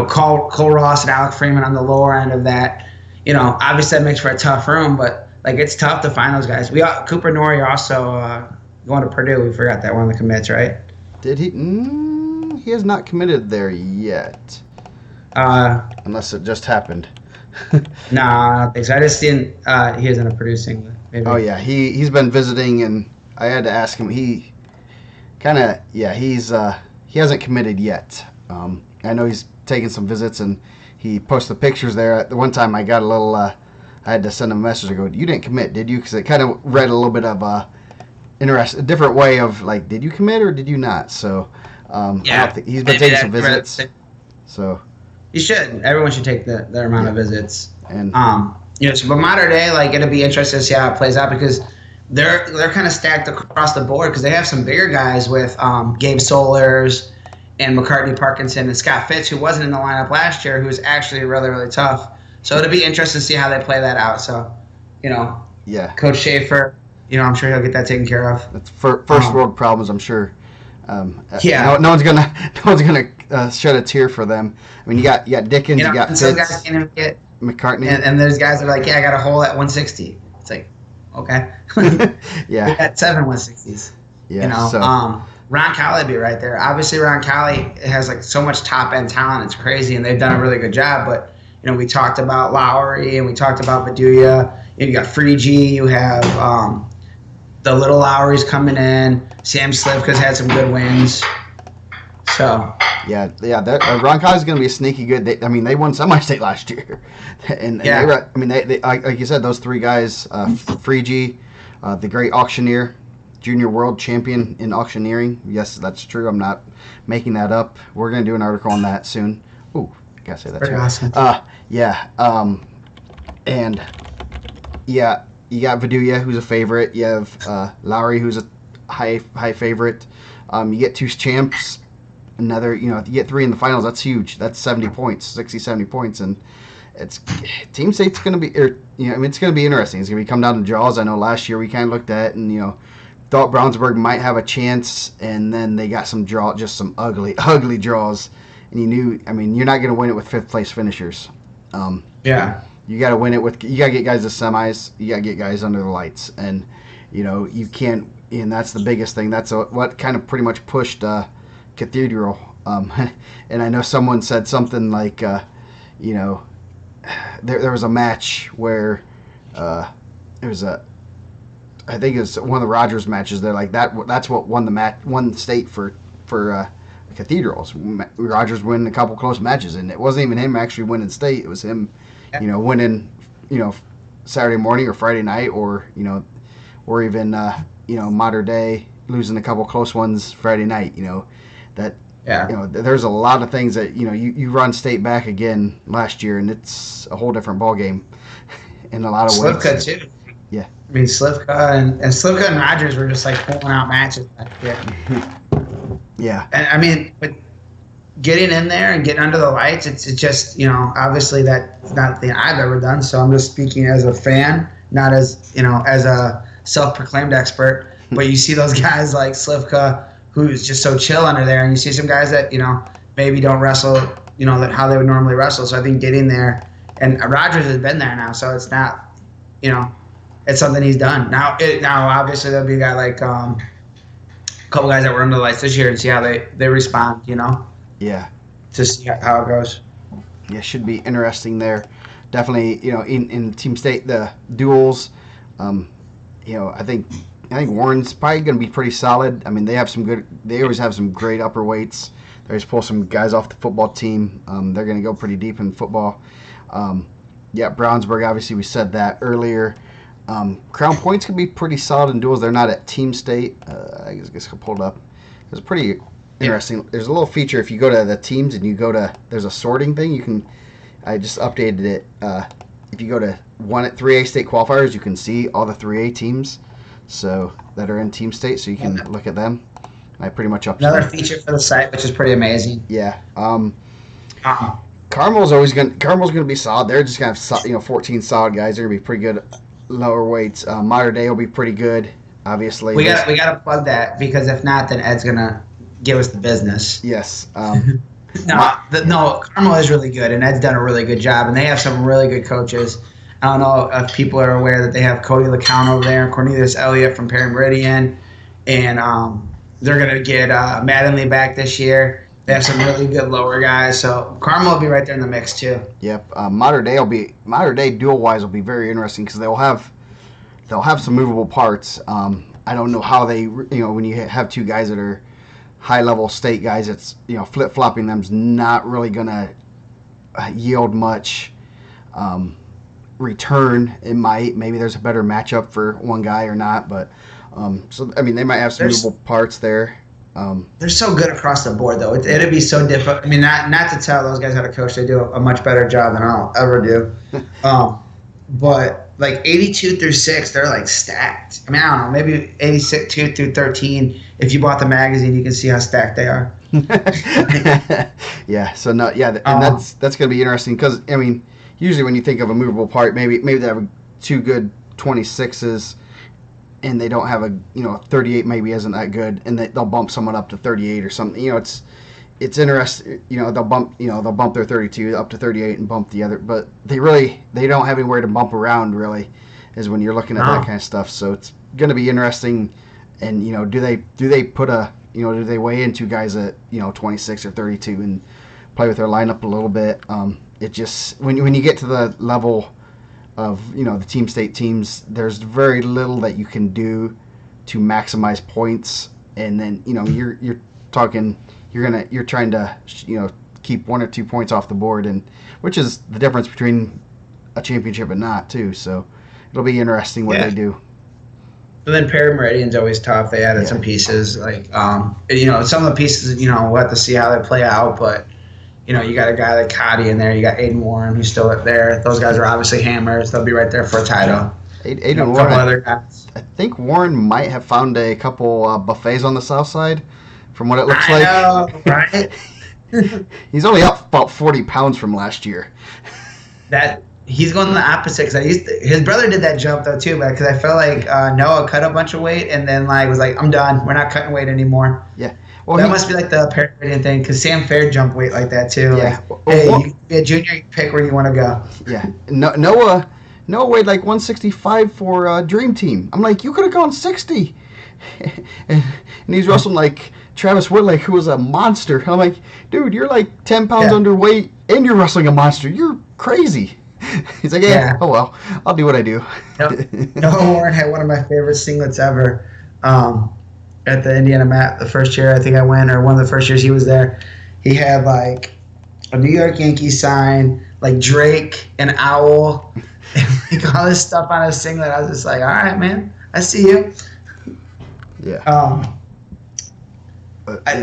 Cole Ross and Alec Freeman on the lower end of that. Obviously that makes for a tough room, but like it's tough to find those guys. Cooper Norrie also going to Purdue. We forgot that one of the commits, right? Did he? He has not committed there yet. Unless it just happened. No, I don't think so. I just didn't. He isn't a producing. Maybe. Oh yeah, he's been visiting, and I had to ask him. He hasn't committed yet. I know he's taking some visits, and he posted pictures there. The one time I got a little, I had to send him a message. I go, "You didn't commit, did you?" Because it kind of read a little bit of a different way of like, did you commit or did you not? So he's been taking some visits. So you should. Everyone should take their amount of visits. And but modern day, like it'll be interesting to see how it plays out because they're kind of stacked across the board because they have some bigger guys with Gabe Solers and McCartney Parkinson and Scott Fitz, who wasn't in the lineup last year, who's actually really, really tough. So it'll be interesting to see how they play that out. So, Coach Schaefer, I'm sure he'll get that taken care of. That's first world problems, I'm sure. Yeah. No one's gonna shed a tear for them. I mean, you got Dickens, you got Fitz, some guys can't even get McCartney, and there's guys that are like, yeah, I got a hole at 160. It's like, okay, yeah, we got 7 160s. Yeah, so. Ron Colley be right there. Obviously, Ron Colley has like so much top end talent. It's crazy, and they've done a really good job. But we talked about Lowry and we talked about Beduya. You got Freegee. You have the little Lowry's coming in. Sam Slivka's had some good wins. So yeah. Ron Colley's going to be sneaky good. They won semi-state last year, and they like you said, those 3 guys, Freegee, the great auctioneer. Junior world champion in auctioneering. Yes, that's true. I'm not making that up. We're going to do an article on that soon. Ooh, I got to say that too. Awesome. Yeah. And yeah, you got Beduya, who's a favorite. You have Lowry, who's a high favorite. You get 2 champs. Another, if you get 3 in the finals, that's huge. That's 70 points, 60, 70 points. And it's Team State's going to be, it's going to be interesting. It's going to come down to draws. I know last year we kind of looked at and, thought Brownsburg might have a chance, and then they got some ugly draws, and you knew. I mean, you're not going to win it with 5th place finishers. Yeah, you got to win it with. You got to get guys to semis. You got to get guys under the lights, and you can't. And that's the biggest thing. That's what kind of pretty much pushed Cathedral. And I know someone said something like, there was a match where there was a. I think it's one of the Rogers matches. They're like that's what won won state for Cathedrals. Rogers winning a couple close matches, and it wasn't even him actually winning state. It was him, winning, Saturday morning or Friday night, or or even modern day, losing a couple close ones Friday night. That Yeah. there's a lot of things that you run state back again last year, and it's a whole different ball game in a lot of ways. Slivka too. Yeah. I mean, Slivka and Slivka and Rogers were just like pulling out matches back there. Yeah. And I mean, but getting in there and getting under the lights, it's just, obviously that's not the thing I've ever done. So I'm just speaking as a fan, not as, as a self-proclaimed expert. But you see those guys like Slivka, who's just so chill under there, and you see some guys that, maybe don't wrestle, that how they would normally wrestle. So I think getting there, and Rogers has been there now, so it's not, it's something he's done. Now obviously there'll be a guy like a couple guys that were under the lights this year and see how they respond, Yeah. to see how it goes. Yeah, should be interesting there. Definitely, in Team State, the duels, I think Warren's probably going to be pretty solid. I mean, they always have some great upper weights. They always pull some guys off the football team. They're going to go pretty deep in football. Brownsburg, obviously we said that earlier. Crown Point's going to be pretty solid in duels. They're not at Team State. I guess I'll pull it up. It's pretty interesting. There's a little feature if you go to the teams and you go to, there's a sorting thing. I just updated it. If you go to 3A state qualifiers, you can see all the 3A teams that are in Team State, so you can look at them. I pretty much updated another feature for the site, which is pretty amazing. Yeah. Carmel's going to be solid. They're just going to have 14 solid guys. They're going to be pretty good lower weights. Mater Dei will be pretty good. Obviously, we got to plug that, because if not, then Ed's gonna give us the business. Yes. No, Carmel is really good, and Ed's done a really good job, and they have some really good coaches. I don't know if people are aware that they have Cody LeCount over there, and Cornelius Elliott from Perry Meridian, and they're gonna get Matt and Lee back this year. They have some really good lower guys, so Carmel will be right there in the mix too. Yep. Mater Dei dual wise will be very interesting because they'll have some movable parts. I don't know how they when you have two guys that are high level state guys, it's flip flopping them's not really gonna yield much return. It might, maybe there's a better matchup for one guy or not, but they might have some movable parts there. They're so good across the board, though. It'd be so difficult. I mean, not to tell those guys how to coach. They do a much better job than I'll ever do. But like 82 through 6, they're like stacked. I mean, I don't know, maybe 82 through 13. If you bought the magazine, you can see how stacked they are. Yeah. So no. Yeah, and that's going to be interesting because usually when you think of a movable part, maybe they have two good 26s. And they don't have 38 maybe isn't that good, and they'll bump someone up to 38 or something. It's interesting. They'll bump their 32 up to 38 and bump the other, but they don't have anywhere to bump around really, is when you're looking at that kind of stuff. So it's going to be interesting. And do they put do they weigh in two guys at 26 or 32 and play with their lineup a little bit? It just when you get to the level of the Team State teams, there's very little that you can do to maximize points, and then you're trying to keep 1 or 2 points off the board, and which is the difference between a championship and not too. So it'll be interesting what they do. But then Perry Meridian's always tough. They added some pieces like some of the pieces we'll have to see how they play out, but. You got a guy like Cotty in there. You got Aiden Warren, who's still up there. Those guys are obviously hammers. They'll be right there for a title. Aiden Warren. Other guys. I think Warren might have found a couple buffets on the south side, from what it looks like. I know, right? He's only up about 40 pounds from last year. That he's going the opposite. Cause his brother did that jump though too, because I felt like Noah cut a bunch of weight and then was like, I'm done. We're not cutting weight anymore. Yeah. Well, that must be like the Perry thing, because Sam Fair jumped weight like that too. Yeah. You can be a junior, you pick where you want to go. Yeah. Noah weighed like 165 for Dream Team. I'm like, you could have gone 60. and he's wrestling like Travis Woodlake, who was a monster. I'm like, dude, you're like 10 pounds underweight, and you're wrestling a monster. You're crazy. He's like, oh well, I'll do what I do. Noah Warren had one of my favorite singlets ever. At the IndianaMat, the first year I think I went, or one of the first years he was there, he had like a New York Yankees sign, like Drake, an owl, and like all this stuff on his singlet. I was just like, all right, man, I see you. Yeah.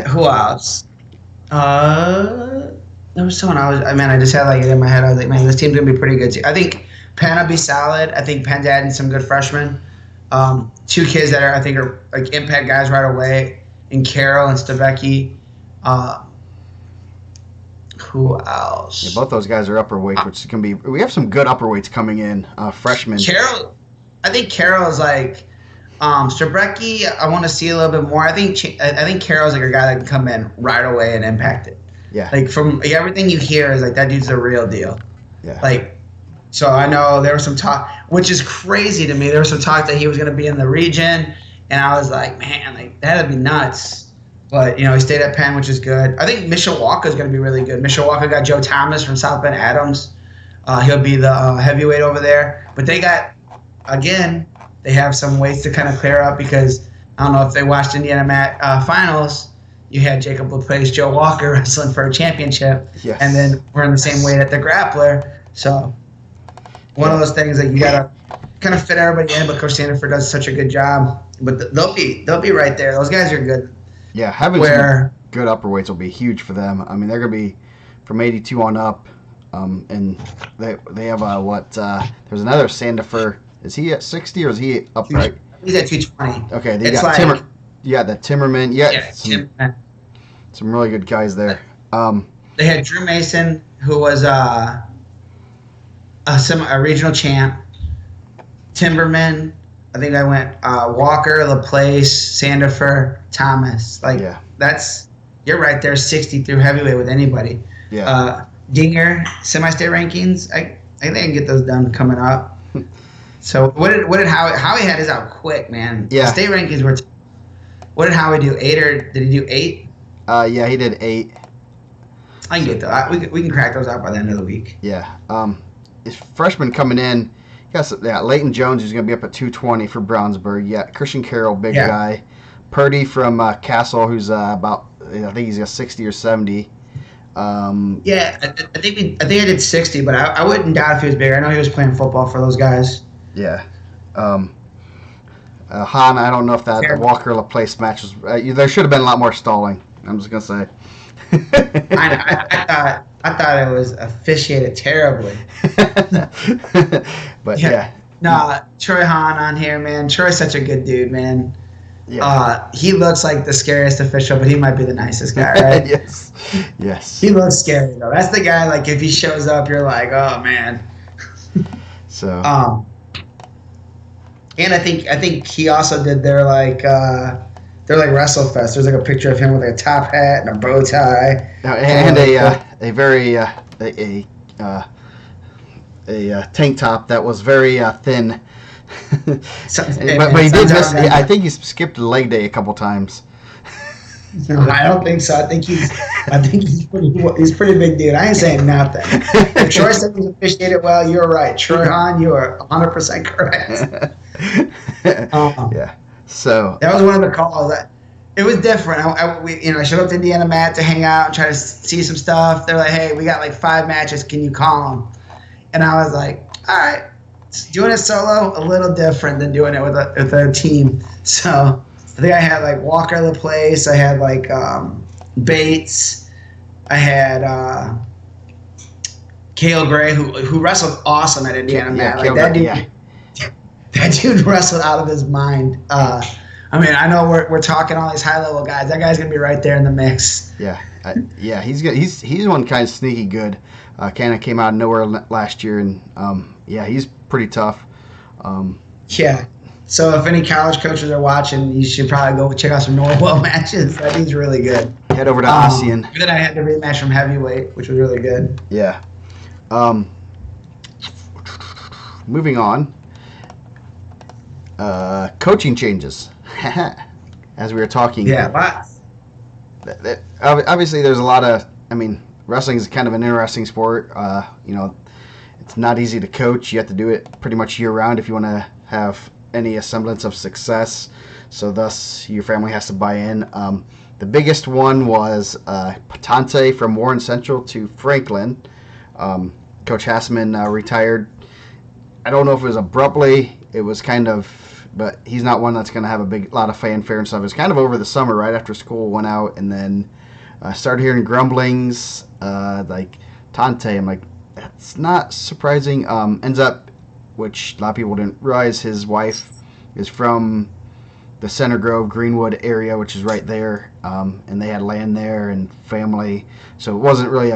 Who else? There was someone I just had it in my head. I was like, man, this team's gonna be pretty good too. I think Penn will be solid. I think Penn's adding some good freshmen. Two kids that I think are like impact guys right away, in Carroll and Stavecki. Who else? Yeah, both those guys are upper weights, which can be. We have some good upper weights coming in. Freshmen. Carroll, I think Carroll is like Stavecki. I want to see a little bit more. I think Carroll's like a guy that can come in right away and impact it. Yeah. Like from everything you hear is like that dude's the real deal. Yeah. Like, so I know there was some talk, which is crazy to me. There was some talk that he was going to be in the region, and I was like, man, like that'd be nuts. But he stayed at Penn, which is good. I think Mishawaka is going to be really good. Mishawaka got Joe Thomas from South Bend Adams. He'll be the heavyweight over there. But they have some weights to kind of clear up because I don't know if they watched IndianaMat finals. You had Jacob LaPlace, Joe Walker wrestling for a championship, yes. And then we're in the same weight at the grappler. So one of those things that you gotta kind of fit everybody in. But Coach Sandiford does such a good job. But they'll be right there. Those guys are good. Yeah, having some good upper weights will be huge for them. I mean, they're gonna be from 82 on up, and they have there's another Sandiford. Is he at 60 or is he upright? He's at 220. Okay, they got Timmer. Yeah, the Timmerman. Yeah, some really good guys there. They had Drew Mason, who was a regional champ. Timberman. I think I went Walker, LaPlace, Sandiford, Thomas. You're right there, 60 through heavyweight with anybody. Yeah. Dinger, semi-state rankings. I think I can get those done coming up. So what did Howie had his out quick, man. Yeah. The state rankings were. What did Howie do? 8 or did he do 8? Yeah, he did 8. I can get those. We can crack those out by the end of the week. Yeah. His freshman coming in. Leighton Jones, who's going to be up at 220 for Brownsburg. Yeah, Christian Carroll, big guy. Purdy from Castle, who's about, I think he's got 60 or 70. Yeah, I think I did 60, but I wouldn't doubt if he was bigger. I know he was playing football for those guys. Yeah. Han, I don't know if that Walker LaPlace match was. There should have been a lot more stalling. I'm just going to say. I thought it was officiated terribly. But yeah. No, Troy Hahn on here, man. Troy's such a good dude, man. Yeah. He looks like the scariest official, but he might be the nicest guy, right? Yes. He looks scary though. That's the guy. Like if he shows up, you're like, oh man. So. And I think he also did their WrestleFest. There's like a picture of him with a top hat and a bow tie. And a very tank top that was very thin. But he did miss. I think he skipped leg day a couple times. No, I don't think so. I think he's pretty big dude. I ain't saying nothing. If Troy said he officiated well, you're right. Troy Hahn, you are 100% correct. Yeah. So that was one of the calls. It was different. I showed up to IndianaMat to hang out and try to see some stuff. They're like, hey, we got 5 matches. Can you call them? And I was like, all right. Doing it solo, a little different than doing it with a team. So I think I had Walker LaPlace. I had Bates. I had Cale Gray, who wrestled awesome at IndianaMat. That dude wrestled out of his mind. I know we're talking all these high level guys. That guy's gonna be right there in the mix. Yeah, he's good. He's one kind of sneaky good. Kind of came out of nowhere last year, and he's pretty tough. Yeah. So if any college coaches are watching, you should probably go check out some Norwell matches. That dude's really good. Head over to ASEAN. Then I had the rematch from heavyweight, which was really good. Yeah. Moving on. Coaching changes. As we were talking. Yeah, lots. Obviously, there's a lot of. Wrestling is kind of an interesting sport. It's not easy to coach. You have to do it pretty much year round if you want to have any semblance of success. So thus, your family has to buy in. The biggest one was Patante from Warren Central to Franklin. Coach Hassman retired. I don't know if it was abruptly. It was kind of but he's not one that's going to have a lot of fanfare and stuff. It's kind of over the summer, right after school went out, and then started hearing grumblings, like Tante. I'm like, that's not surprising. Ends up, which a lot of people didn't realize, his wife is from the Center Grove, Greenwood area, which is right there, and they had land there and family, so it wasn't really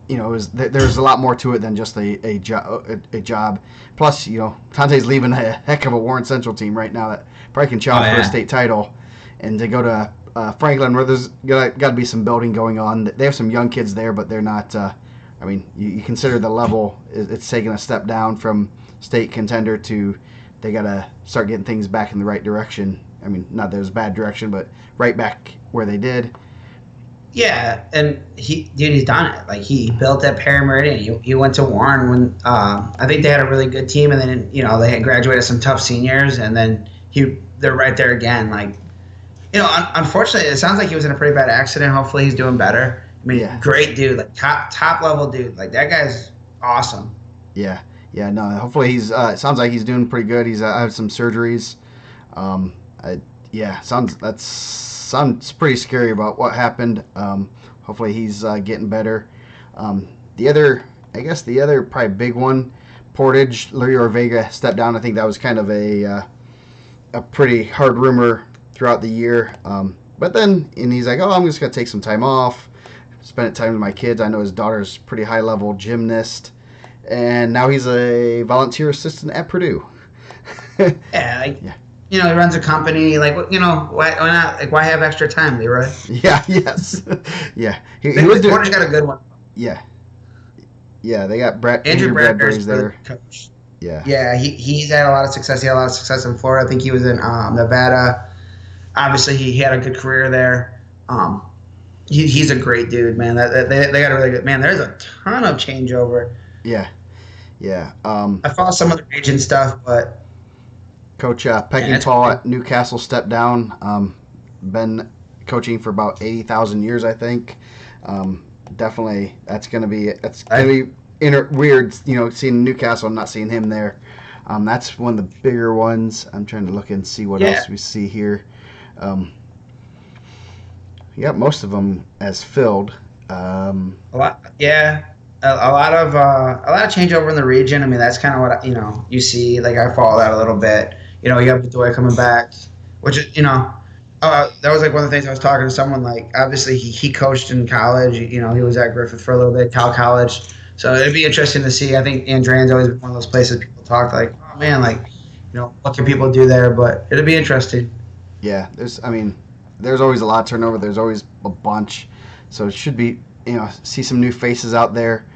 there's a lot more to it than just a job. Plus, Tante's leaving a heck of a Warren Central team right now that probably can challenge for a state title, and to go to Franklin, where there's got to be some building going on. They have some young kids there, but they're not. You consider the level, it's taking a step down from state contender to they got to start getting things back in the right direction. Not that it was a bad direction, but right back where they did. Yeah, and he's done it. Like, he built that Perry Meridian. He went to Warren when I think they had a really good team, and then they had graduated some tough seniors, and then they're right there again. Like, unfortunately, it sounds like he was in a pretty bad accident. Hopefully, he's doing better. Great dude, like top level dude. Like, that guy's awesome. Yeah. No. Hopefully, he's. It sounds like he's doing pretty good. He's had some surgeries. Sounds pretty scary about what happened. Hopefully he's getting better. The other probably big one, Portage, Larry Orvega stepped down. I think that was kind of a pretty hard rumor throughout the year. But then, and he's like, I'm just going to take some time off, spend time with my kids. I know his daughter's pretty high-level gymnast. And now he's a volunteer assistant at Purdue. He runs a company. Like, why not? Like, why have extra time, Leroy? Yeah. Yes. Yeah. He was doing. Porter's got a good one. Yeah. Yeah. They got Andrew Bradbury's there. Coach. Yeah. Yeah. He's had a lot of success. He had a lot of success in Florida. I think he was in Nevada. Obviously, he had a good career there. He's a great dude, man. They got a really good man. There's a ton of changeover. Yeah. I follow some of the region stuff, but. Coach Peckinpah at Newcastle stepped down. Been coaching for about 80,000 years, I think. Definitely, that's gonna be weird. Seeing Newcastle and not seeing him there. That's one of the bigger ones. I'm trying to look and see what else we see here. Most of them as filled. A lot, yeah. A lot of changeover in the region. That's kind of what you see. Like, I follow that a little bit. You have Bedoya coming back, which is that was like one of the things I was talking to someone. Like, obviously he coached in college. He was at Griffith for a little bit, Cal College. So it'd be interesting to see. I think Andrean's always been one of those places people talk like, oh man, like, what can people do there? But it'd be interesting. Yeah, there's always a lot of turnover. There's always a bunch, so it should be see some new faces out there.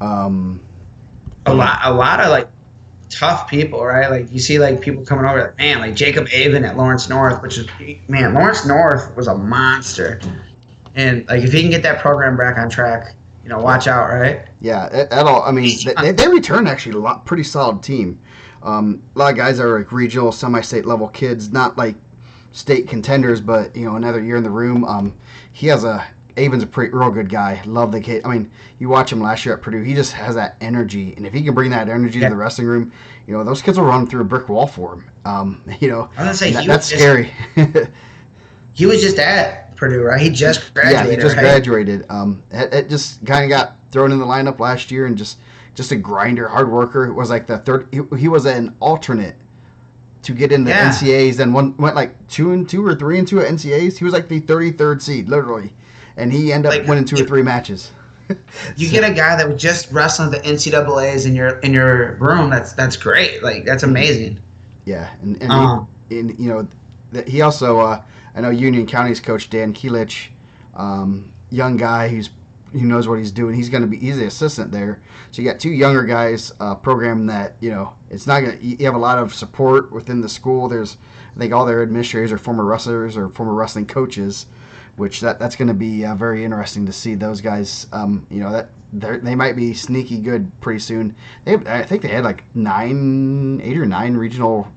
A lot of like tough people, right? Like, you see like people coming over, like, man, like Jacob Avon at Lawrence North, which is, man, Lawrence North was a monster, and like if he can get that program back on track, watch out, right? Yeah, they return actually a pretty solid team. A lot of guys are like regional, semi-state level kids, not like state contenders, but another year in the room. Avon's a real good guy. Love the kid. You watch him last year at Purdue. He just has that energy, and if he can bring that energy to the wrestling room, those kids will run through a brick wall for him. I was gonna say that's scary. He was just at Purdue, right? He just graduated. Yeah, he just graduated. It just kind of got thrown in the lineup last year, and just a grinder, hard worker. It was like the third. He was an alternate to get in the NCAAs, then went like 2-2 or 3-2 at NCAAs. He was like the 33rd seed, literally. And he ended up winning 2 or 3 matches. You get a guy that was just wrestling the NCAAs in your room. That's great. Like, that's amazing. Yeah, and he also I know Union County's coach Dan Kielich, young guy who knows what he's doing. He's the assistant there. So you got 2 younger guys program that it's not gonna. You have a lot of support within the school. I think all their administrators are former wrestlers or former wrestling coaches. Which that's going to be very interesting to see those guys. That they might be sneaky good pretty soon. I think they had like 8 or 9 regional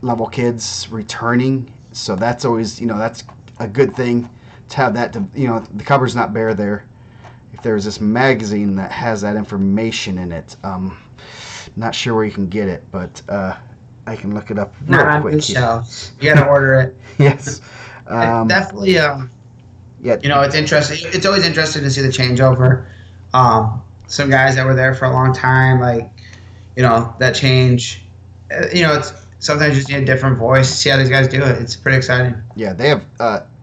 level kids returning. So that's always that's a good thing to have that. The cover's not bare there. If there's this magazine that has that information in it, Not sure where you can get it, but I can look it up Not real on quick these here. shelves. You got to order it. Yes. Definitely. Yeah. It's interesting. It's always interesting to see the changeover. Some guys that were there for a long time, like, that change. It's sometimes you just need a different voice. See how these guys do it. It's pretty exciting. Yeah, they have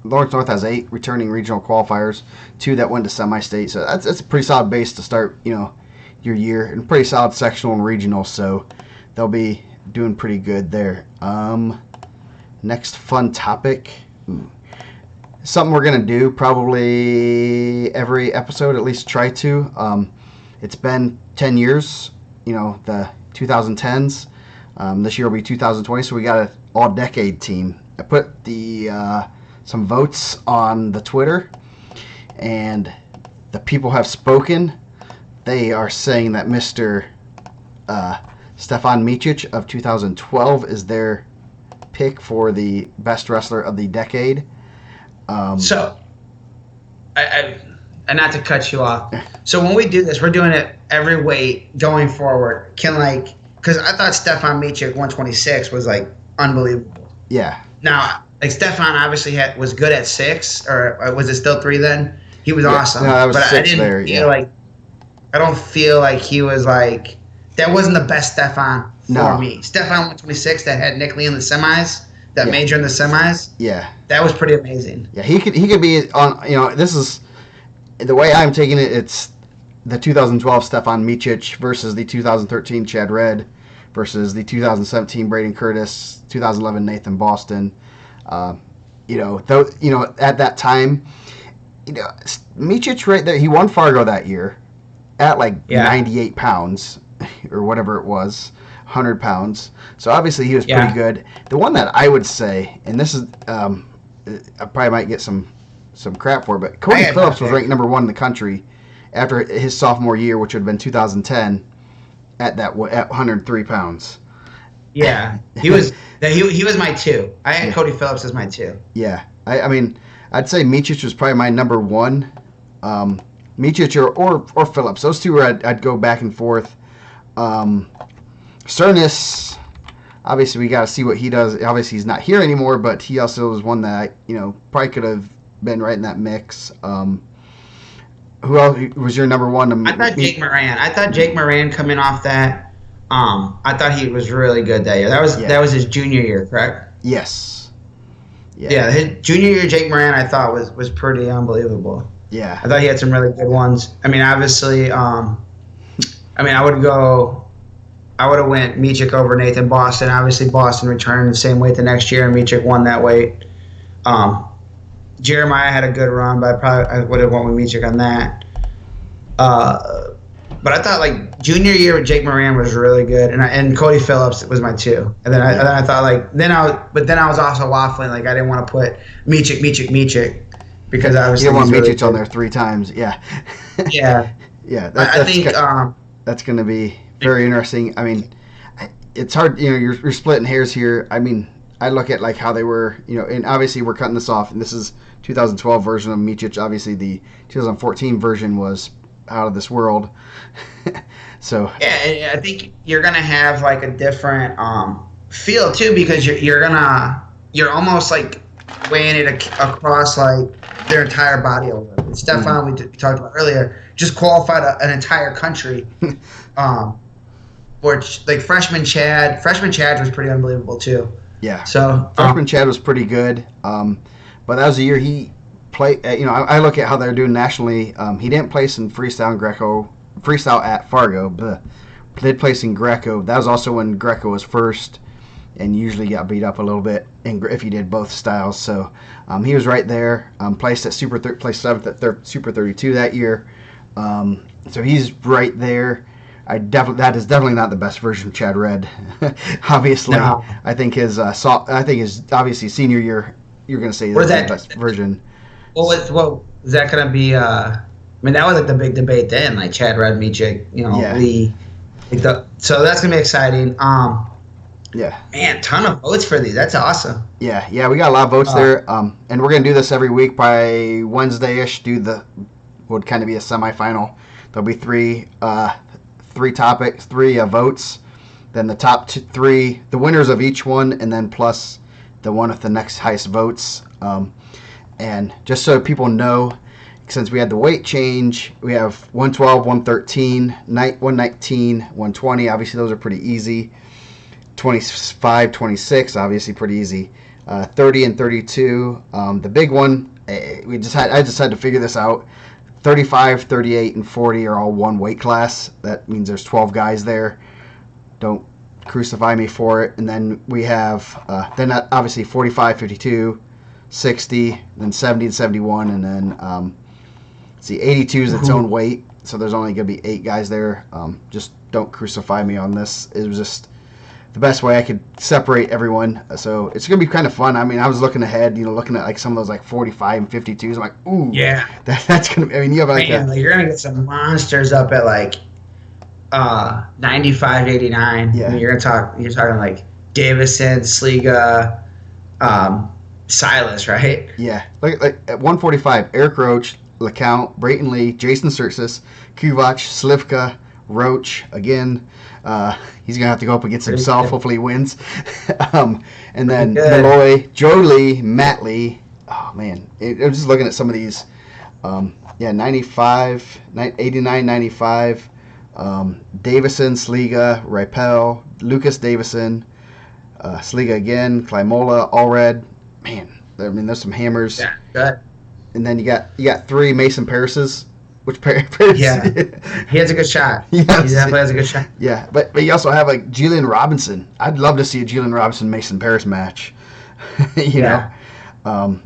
Lawrence North has 8 returning regional qualifiers, 2 that went to semi-state. So that's a pretty solid base to start, your year, and pretty solid sectional and regional. So they'll be doing pretty good there. Next fun topic. Something we're gonna do probably every episode, at least try to. It's been 10 years, the 2010s. This year will be 2020, so we got an all-decade team. I put some votes on the Twitter, and the people have spoken. They are saying that Mr. Stefan Micic of 2012 is their pick for the best wrestler of the decade. So, and not to cut you off. So when we do this, we're doing it every weight going forward. Because I thought Stefan Micic 126 was like unbelievable. Yeah. Now, like Stefan obviously was good at 6, or was it still 3 then? He was awesome. No, that was but 6 I didn't there. feel like I don't feel like he was like that. Wasn't the best Stefan for me. Stefan 126 that had Nick Lee in the semis. That major in the semis. Yeah. That was pretty amazing. Yeah, he could be on. This is the way I'm taking it. It's the 2012 Stefan Micic versus the 2013 Chad Red versus the 2017 Braden Curtis, 2011 Nathan Boston. At that time, Micic right there. He won Fargo that year at 98 pounds or whatever it was. 100 pounds. So obviously he was pretty good. The one that I would say, and this is, I probably might get some crap for it, but Cody Phillips was ranked number 1 in the country after his sophomore year, which would have been 2010, at 103 pounds. Yeah, he was my 2. I had Cody Phillips as my 2. Yeah, I mean, I'd say Micic was probably my number 1. Micic or Phillips. Those two I'd go back and forth. Sternis, obviously we got to see what he does. Obviously he's not here anymore, but he also was one that probably could have been right in that mix. Who else was your number 1? I thought Jake Moran. I thought Jake Moran coming off that. I thought he was really good that year. That was his junior year, correct? Yes. Yeah, his junior year, Jake Moran, I thought was pretty unbelievable. Yeah. I thought he had some really good ones. I mean, obviously, I would have went Micic over Nathan Boston. Obviously, Boston returned the same weight the next year, and Micic won that weight. Jeremiah had a good run, but I would have went with Micic on that. But I thought junior year with Jake Moran was really good, and Cody Phillips was my 2. And then I thought I was also waffling. I didn't want to put Micic because obviously you want really Micic on there 3 times. Yeah. Yeah. Yeah. I think that's going to be very interesting. I mean, it's hard. You're splitting hairs here. I mean, I look at how they were. And obviously we're cutting this off, and this is 2012 version of Micic. Obviously, the 2014 version was out of this world. So yeah, I think you're gonna have a different feel too, because you're almost weighing it across their entire body over. And Stefan, we talked about earlier, just qualified an entire country. Or freshman Chad was pretty unbelievable too. Yeah. So freshman Chad was pretty good. But that was the year he played. I look at how they're doing nationally. He didn't place in freestyle and freestyle at Fargo, but did place in Greco. That was also when Greco was first, and usually got beat up a little bit if he did both styles. So he was right there. Placed at placed 7th at Super 32 that year. So he's right there. That is definitely not the best version of Chad Red. Obviously, no. I think his obviously senior year. You're going to say that's the best version. Well, is that going to be? I mean, that was the big debate then, Chad Red, Micic, Lee. So that's going to be exciting. Yeah. Man, ton of votes for these. That's awesome. Yeah, we got a lot of votes there. And we're going to do this every week by Wednesday-ish. Would kind of be a semifinal. There'll be three three votes. Then the top three, the winners of each one, and then plus the one with the next highest votes. And just so people know, since we had the weight change, we have 112, 113, 119, 120. Obviously, those are pretty easy. 25, 26, obviously pretty easy. 30 and 32. The big one, I just had to figure this out. 35, 38, and 40 are all one weight class. That means there's 12 guys there. Don't crucify me for it. And then we have, then obviously 45, 52, 60, then 70 and 71, and then 82 is its own weight. So there's only going to be 8 guys there. Just don't crucify me on this. It was just the best way I could separate everyone. So it's going to be kind of fun. I mean, I was looking ahead, looking at like some of those like 45 and 52s. I'm like, ooh, yeah, that's going to be, I mean, you have like, you're going to get some monsters up at like 95, 89. Yeah. I mean, you're talking like Davison, Sliga, Silas, right? Yeah. Like at 145, Eric Roach, LeCount, Brayton Lee, Jason Surtis, Kuvac, Slivka, Roach, again. He's going to have to go up against himself. Hopefully he wins. And then Malloy, Joe Lee, Matt Lee. Oh, man. I was just looking at some of these. 95, 89, 95. Davison, Sliga, Ripel, Lucas Davison, Sliga again, Klimola, Allred. Man, I mean, there's some hammers. Yeah, good. And then you got 3 Mason Parrises, which yeah, he has a good shot. Yes. He definitely has a good shot. Yeah, but you also have like Julian Robinson. I'd love to see a Julian Robinson Mason Paris match. you know.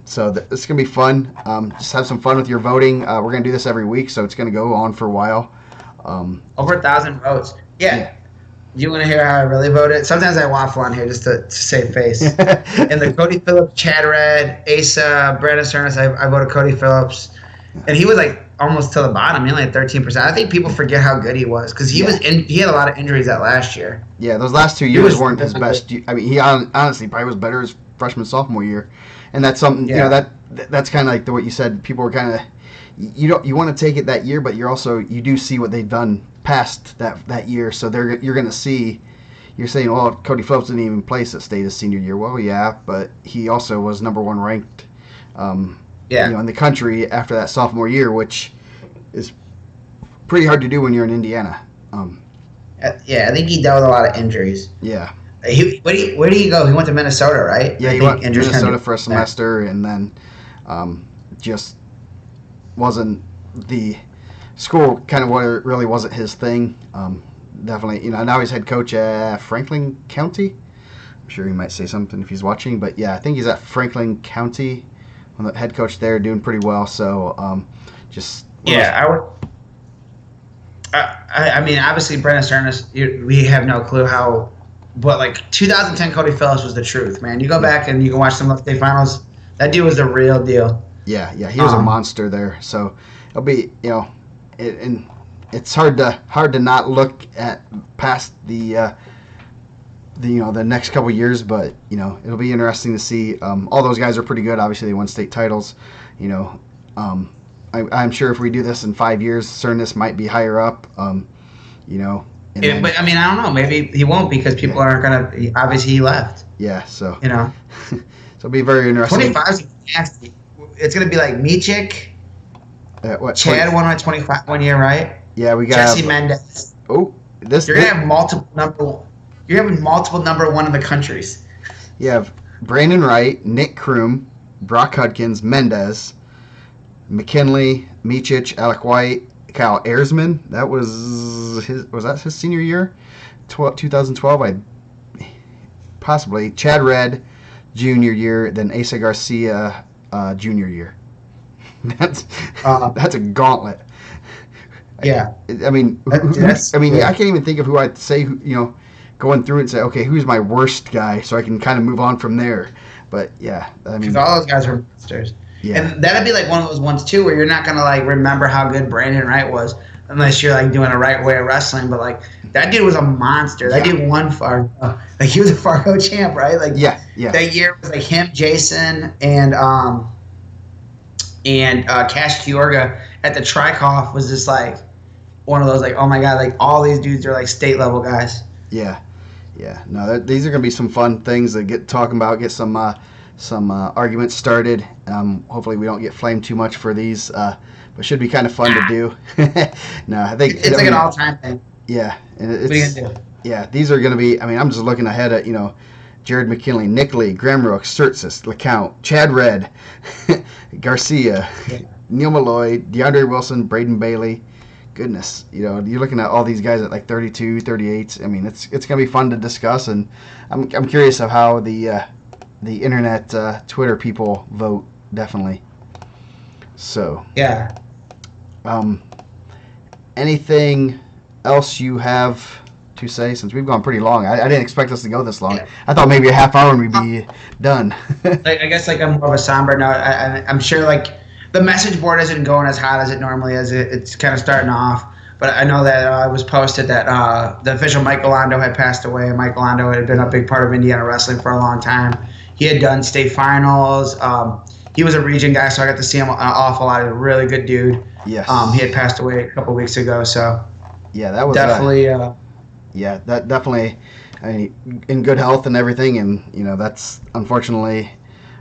So it's gonna be fun. Just have some fun with your voting. We're gonna do this every week, so it's gonna go on for a while. Over 1,000 votes. Yeah. Do you want to hear how I really voted? Sometimes I waffle on here just to save face. And the Cody Phillips, Chad Red, Asa, Brandon Cernas, I voted Cody Phillips. And he was like almost to the bottom. He only had 13%. I think people forget how good he was because he had a lot of injuries that last year. Yeah, those last 2 years weren't his best. I mean, he honestly probably was better his freshman, sophomore year. And that's something, that's kind of like what you said. People were kind of, you want to take it that year, but you do see what they've done past that year. So you're going to see, you're saying, well, Cody Phillips didn't even play at State his senior year. Well, yeah, but he also was number 1 ranked, in the country after that sophomore year, which is pretty hard to do when you're in Indiana. I think he dealt with a lot of injuries. Yeah. Where did he go? He went to Minnesota, right? Yeah, he went to Minnesota for a semester, and then just wasn't the school kind of really wasn't his thing. Definitely, now he's head coach at Franklin County. I'm sure he might say something if he's watching, but yeah, I think he's at Franklin County, the head coach there, doing pretty well. So I would. I mean, obviously, Brandon Cernas, we have no clue how. But like 2010, Cody Phillips was the truth, man. You go back and you can watch some of the state finals. That dude was the real deal. Yeah, he was a monster there. So it'll be, and it's hard to not look at past the next couple years, but it'll be interesting to see. All those guys are pretty good. Obviously, they won state titles. I'm sure if we do this in 5 years, Cernas might be higher up. But I mean, I don't know. Maybe he won't because people aren't gonna. Obviously, he left. Yeah, so so it'll be very interesting. 25 is nasty. It's gonna be like Michik. Chad won at 25 1 year, right? Yeah, we got Jesse Mendez. Oh, you're gonna have multiple number. You're having multiple number 1 in the countries. You have Brandon Wright, Nick Kroom, Brock Hudkins, Mendez, McKinley, Michich, Alec White, Kyle Ersman. That was his senior year, 2012. Possibly Chad Red, junior year, then Asa Garcia, junior year. That's a gauntlet. Yeah. I mean, I can't even think of who I'd say. Going through it and say, okay, who's my worst guy, so I can kind of move on from there. But yeah, I mean, because all those guys were monsters. Yeah. And that'd be like one of those ones too where you're not gonna like remember how good Brandon Wright was unless you're like doing a right way of wrestling. But like that dude was a monster. That dude won Fargo. Like he was a Fargo champ, right? Like that year was like him, Jason, and Cash Kyorga at the Trikoff was just like one of those like, oh my god, like all these dudes are like state level guys. Yeah, yeah. No, these are going to be some fun things to get talking about, get some arguments started. Hopefully we don't get flamed too much for these, but should be kind of fun to do. No, I think it's like an all-time thing. Yeah, and what are you gonna do? Yeah, these are going to be. I mean, I'm just looking ahead at Jared McKinley, Nick Lee, Graham Rook, Surtsis, LeCount, Chad Red, Garcia, Neil Malloy, DeAndre Wilson, Braden Bailey. Goodness, you're looking at all these guys at like 32, 38. I mean, it's going to be fun to discuss, and I'm curious of how the internet, Twitter people vote. Definitely. So. Yeah. Anything else you have to say, since we've gone pretty long? I didn't expect us to go this long. Yeah. I thought maybe a half hour and we'd be done. I guess like I'm more of a somber note. I'm sure like the message board isn't going as hot as it normally is. It's kind of starting off. But I know that it was posted that the official Mike Londo had passed away. Mike Londo had been a big part of Indiana wrestling for a long time. He had done state finals. He was a region guy, so I got to see him an awful lot. He's a really good dude. Yes. He had passed away a couple weeks ago, so yeah, that was definitely. Yeah, that definitely. I mean, in good health and everything, and that's unfortunately.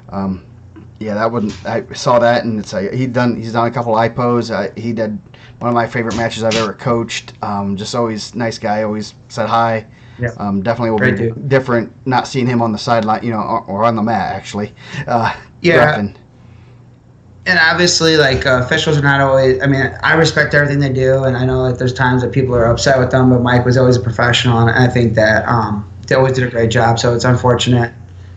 Yeah, that wouldn't. I saw that, and it's he's done a couple IPOs. He did one of my favorite matches I've ever coached. Just always nice guy. Always said hi. Yeah. Definitely will Great be dude. different not seeing him on the sideline, or on the mat actually. Yeah. Reffing. And obviously, like officials are not always. I mean, I respect everything they do, and I know that there's times that people are upset with them. But Mike was always a professional, and I think that they always did a great job. So it's unfortunate.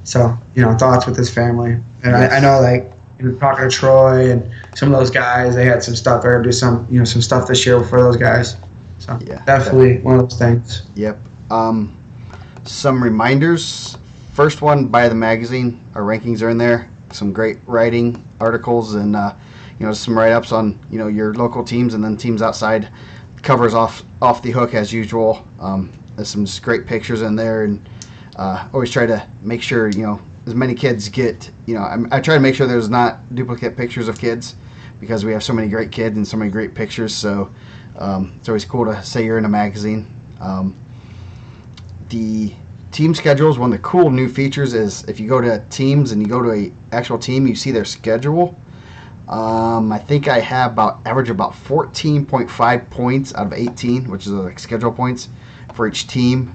So thoughts with his family, and Yes. I know like talking to Troy and some of those guys, they had some stuff. They're gonna do some stuff this year for those guys. So Yeah, definitely one of those things. Yep. Some reminders. First one, buy the magazine. Our rankings are in there. Some great writing, articles, and some write-ups on your local teams and then teams outside. Covers off the hook as usual. There's some just great pictures in there, and always try to make sure as many kids get. I try to make sure there's not duplicate pictures of kids, because we have so many great kids and so many great pictures. So it's always cool to say you're in a magazine. The team schedules, one of the cool new features is if you go to teams and you go to a actual team, you see their schedule. I think I have average about 14.5 points out of 18, which is like schedule points for each team.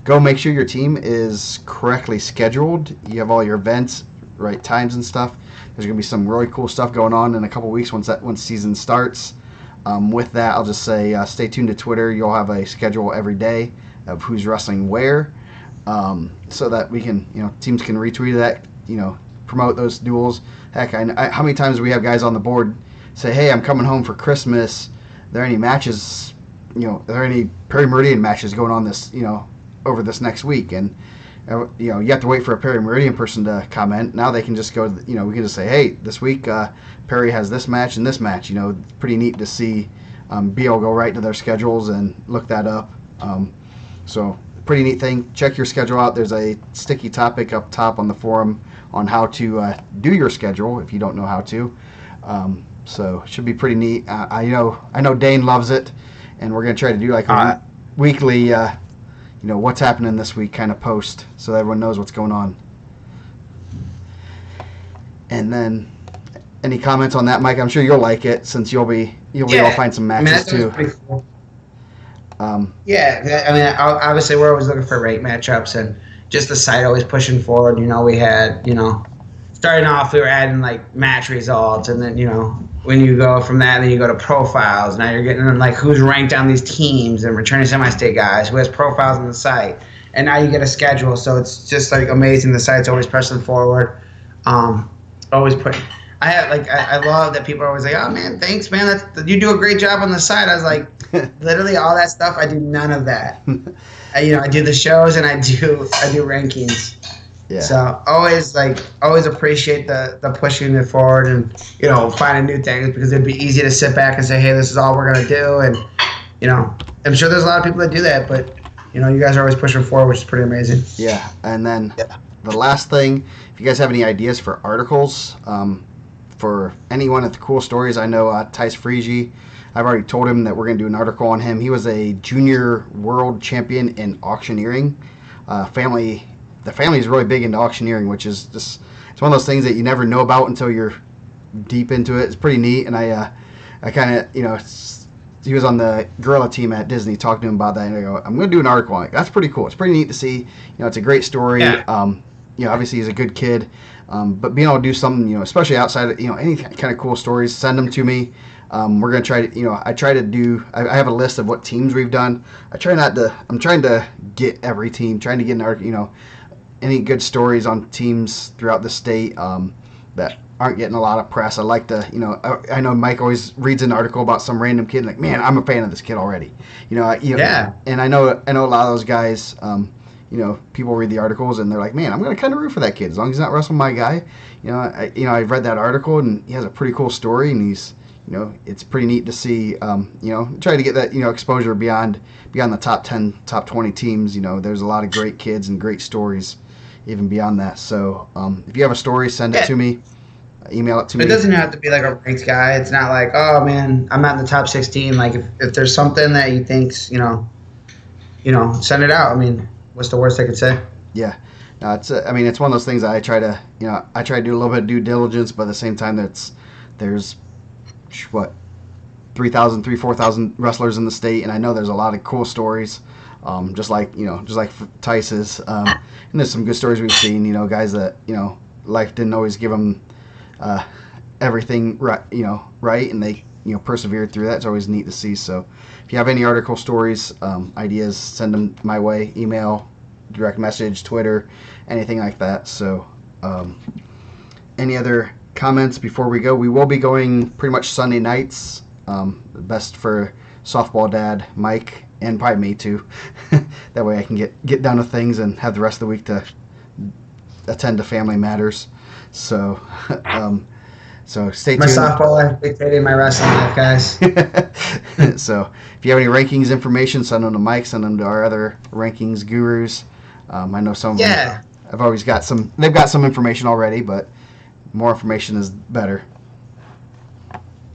Go make sure your team is correctly scheduled. You have all your events, right times and stuff. There's going to be some really cool stuff going on in a couple weeks once season starts. With that, I'll just say stay tuned to Twitter. You'll have a schedule every day of who's wrestling where, so that we can, teams can retweet that, promote those duels. Heck, how many times do we have guys on the board say, hey, I'm coming home for Christmas. Are there any matches, are there any Perry Meridian matches going on this, over this next week? And, you have to wait for a Perry Meridian person to comment. Now they can just go, we can just say, hey, this week Perry has this match and this match. It's pretty neat to see, be able to go right to their schedules and look that up. So pretty neat thing. Check your schedule out. There's a sticky topic up top on the forum on how to do your schedule if you don't know how to. So it should be pretty neat. I know Dane loves it, and we're gonna try to do like a weekly, what's happening this week kind of post, so that everyone knows what's going on. And then, any comments on that, Mike? I'm sure you'll like it since you'll be able to find some matches too. Pretty cool. Yeah, I mean, obviously we're always looking for rate matchups, and just the site always pushing forward. We had, starting off, we were adding like match results, and then, when you go from that, then you go to profiles. Now you're getting like who's ranked on these teams and returning semi-state guys, who has profiles on the site, and now you get a schedule. So it's just like amazing. The site's always pressing forward. Always put. I love that people are always like, oh man, thanks man, you do a great job on the site. I was like, literally all that stuff, I do none of that. I do the shows and I do rankings. Yeah. So always appreciate the pushing it forward and finding new things, because it'd be easy to sit back and say, hey, this is all we're gonna do, and I'm sure there's a lot of people that do that, but you guys are always pushing forward, which is pretty amazing. Yeah, and then the last thing, if you guys have any ideas for articles, for anyone at the Cool Stories, I know Tice Friege I've already told him that we're going to do an article on him. He was a junior world champion in auctioneering. The family is really big into auctioneering, which is just, it's one of those things that you never know about until you're deep into it. It's pretty neat, and I kind of, he was on the Gorilla team at Disney, talking to him about that, and I go, I'm going to do an article on it. That's pretty cool. It's pretty neat to see. It's a great story. Yeah. Obviously he's a good kid, but being able to do something, especially outside of, any kind of cool stories, send them to me. We're going to try to, I try to do, I have a list of what teams we've done. I'm trying to get every team, trying to get an article, any good stories on teams throughout the state that aren't getting a lot of press. I like to, I know Mike always reads an article about some random kid, like, man, I'm a fan of this kid already. Yeah. And I know a lot of those guys, people read the articles and they're like, man, I'm going to kind of root for that kid as long as he's not wrestling my guy. I've read that article and he has a pretty cool story, and he's, it's pretty neat to see, try to get that, exposure beyond the top 10, top 20 teams. There's a lot of great kids and great stories even beyond that. So if you have a story, send it to me. Email it to me. It doesn't have to be like a ranked guy. It's not like, oh man, I'm not in the top 16. Like if there's something that you think's, send it out. I mean, what's the worst I could say? Yeah. No, it's one of those things that I try to do a little bit of due diligence, but at the same time there's 4,000 wrestlers in the state, and I know there's a lot of cool stories. Just like Tice's, and there's some good stories we've seen, guys that, life didn't always give them everything right, and they, persevered through that. It's always neat to see. So if you have any article stories, ideas, send them my way, email, direct message, Twitter, anything like that. So any other comments before we go? We will be going pretty much Sunday nights, best for softball dad Mike, and probably me too. That way I can get done with things and have the rest of the week to attend to family matters. So so stay tuned. My softball life dictated my wrestling life, guys. So if you have any rankings information, send them to Mike, send them to our other rankings gurus. I know some of them, I've always got some, they've got some information already, but more information is better.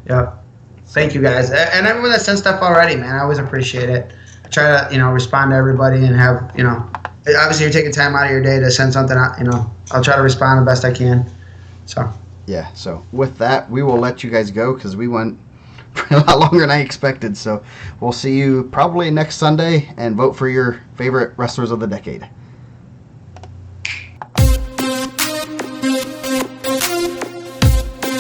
Yep. Thank you, guys. And everyone that sent stuff already, man, I always appreciate it. I try to, respond to everybody and have, obviously you're taking time out of your day to send something out, I'll try to respond the best I can. So. Yeah, so with that, we will let you guys go because we went a lot longer than I expected. So we'll see you probably next Sunday, and vote for your favorite wrestlers of the decade.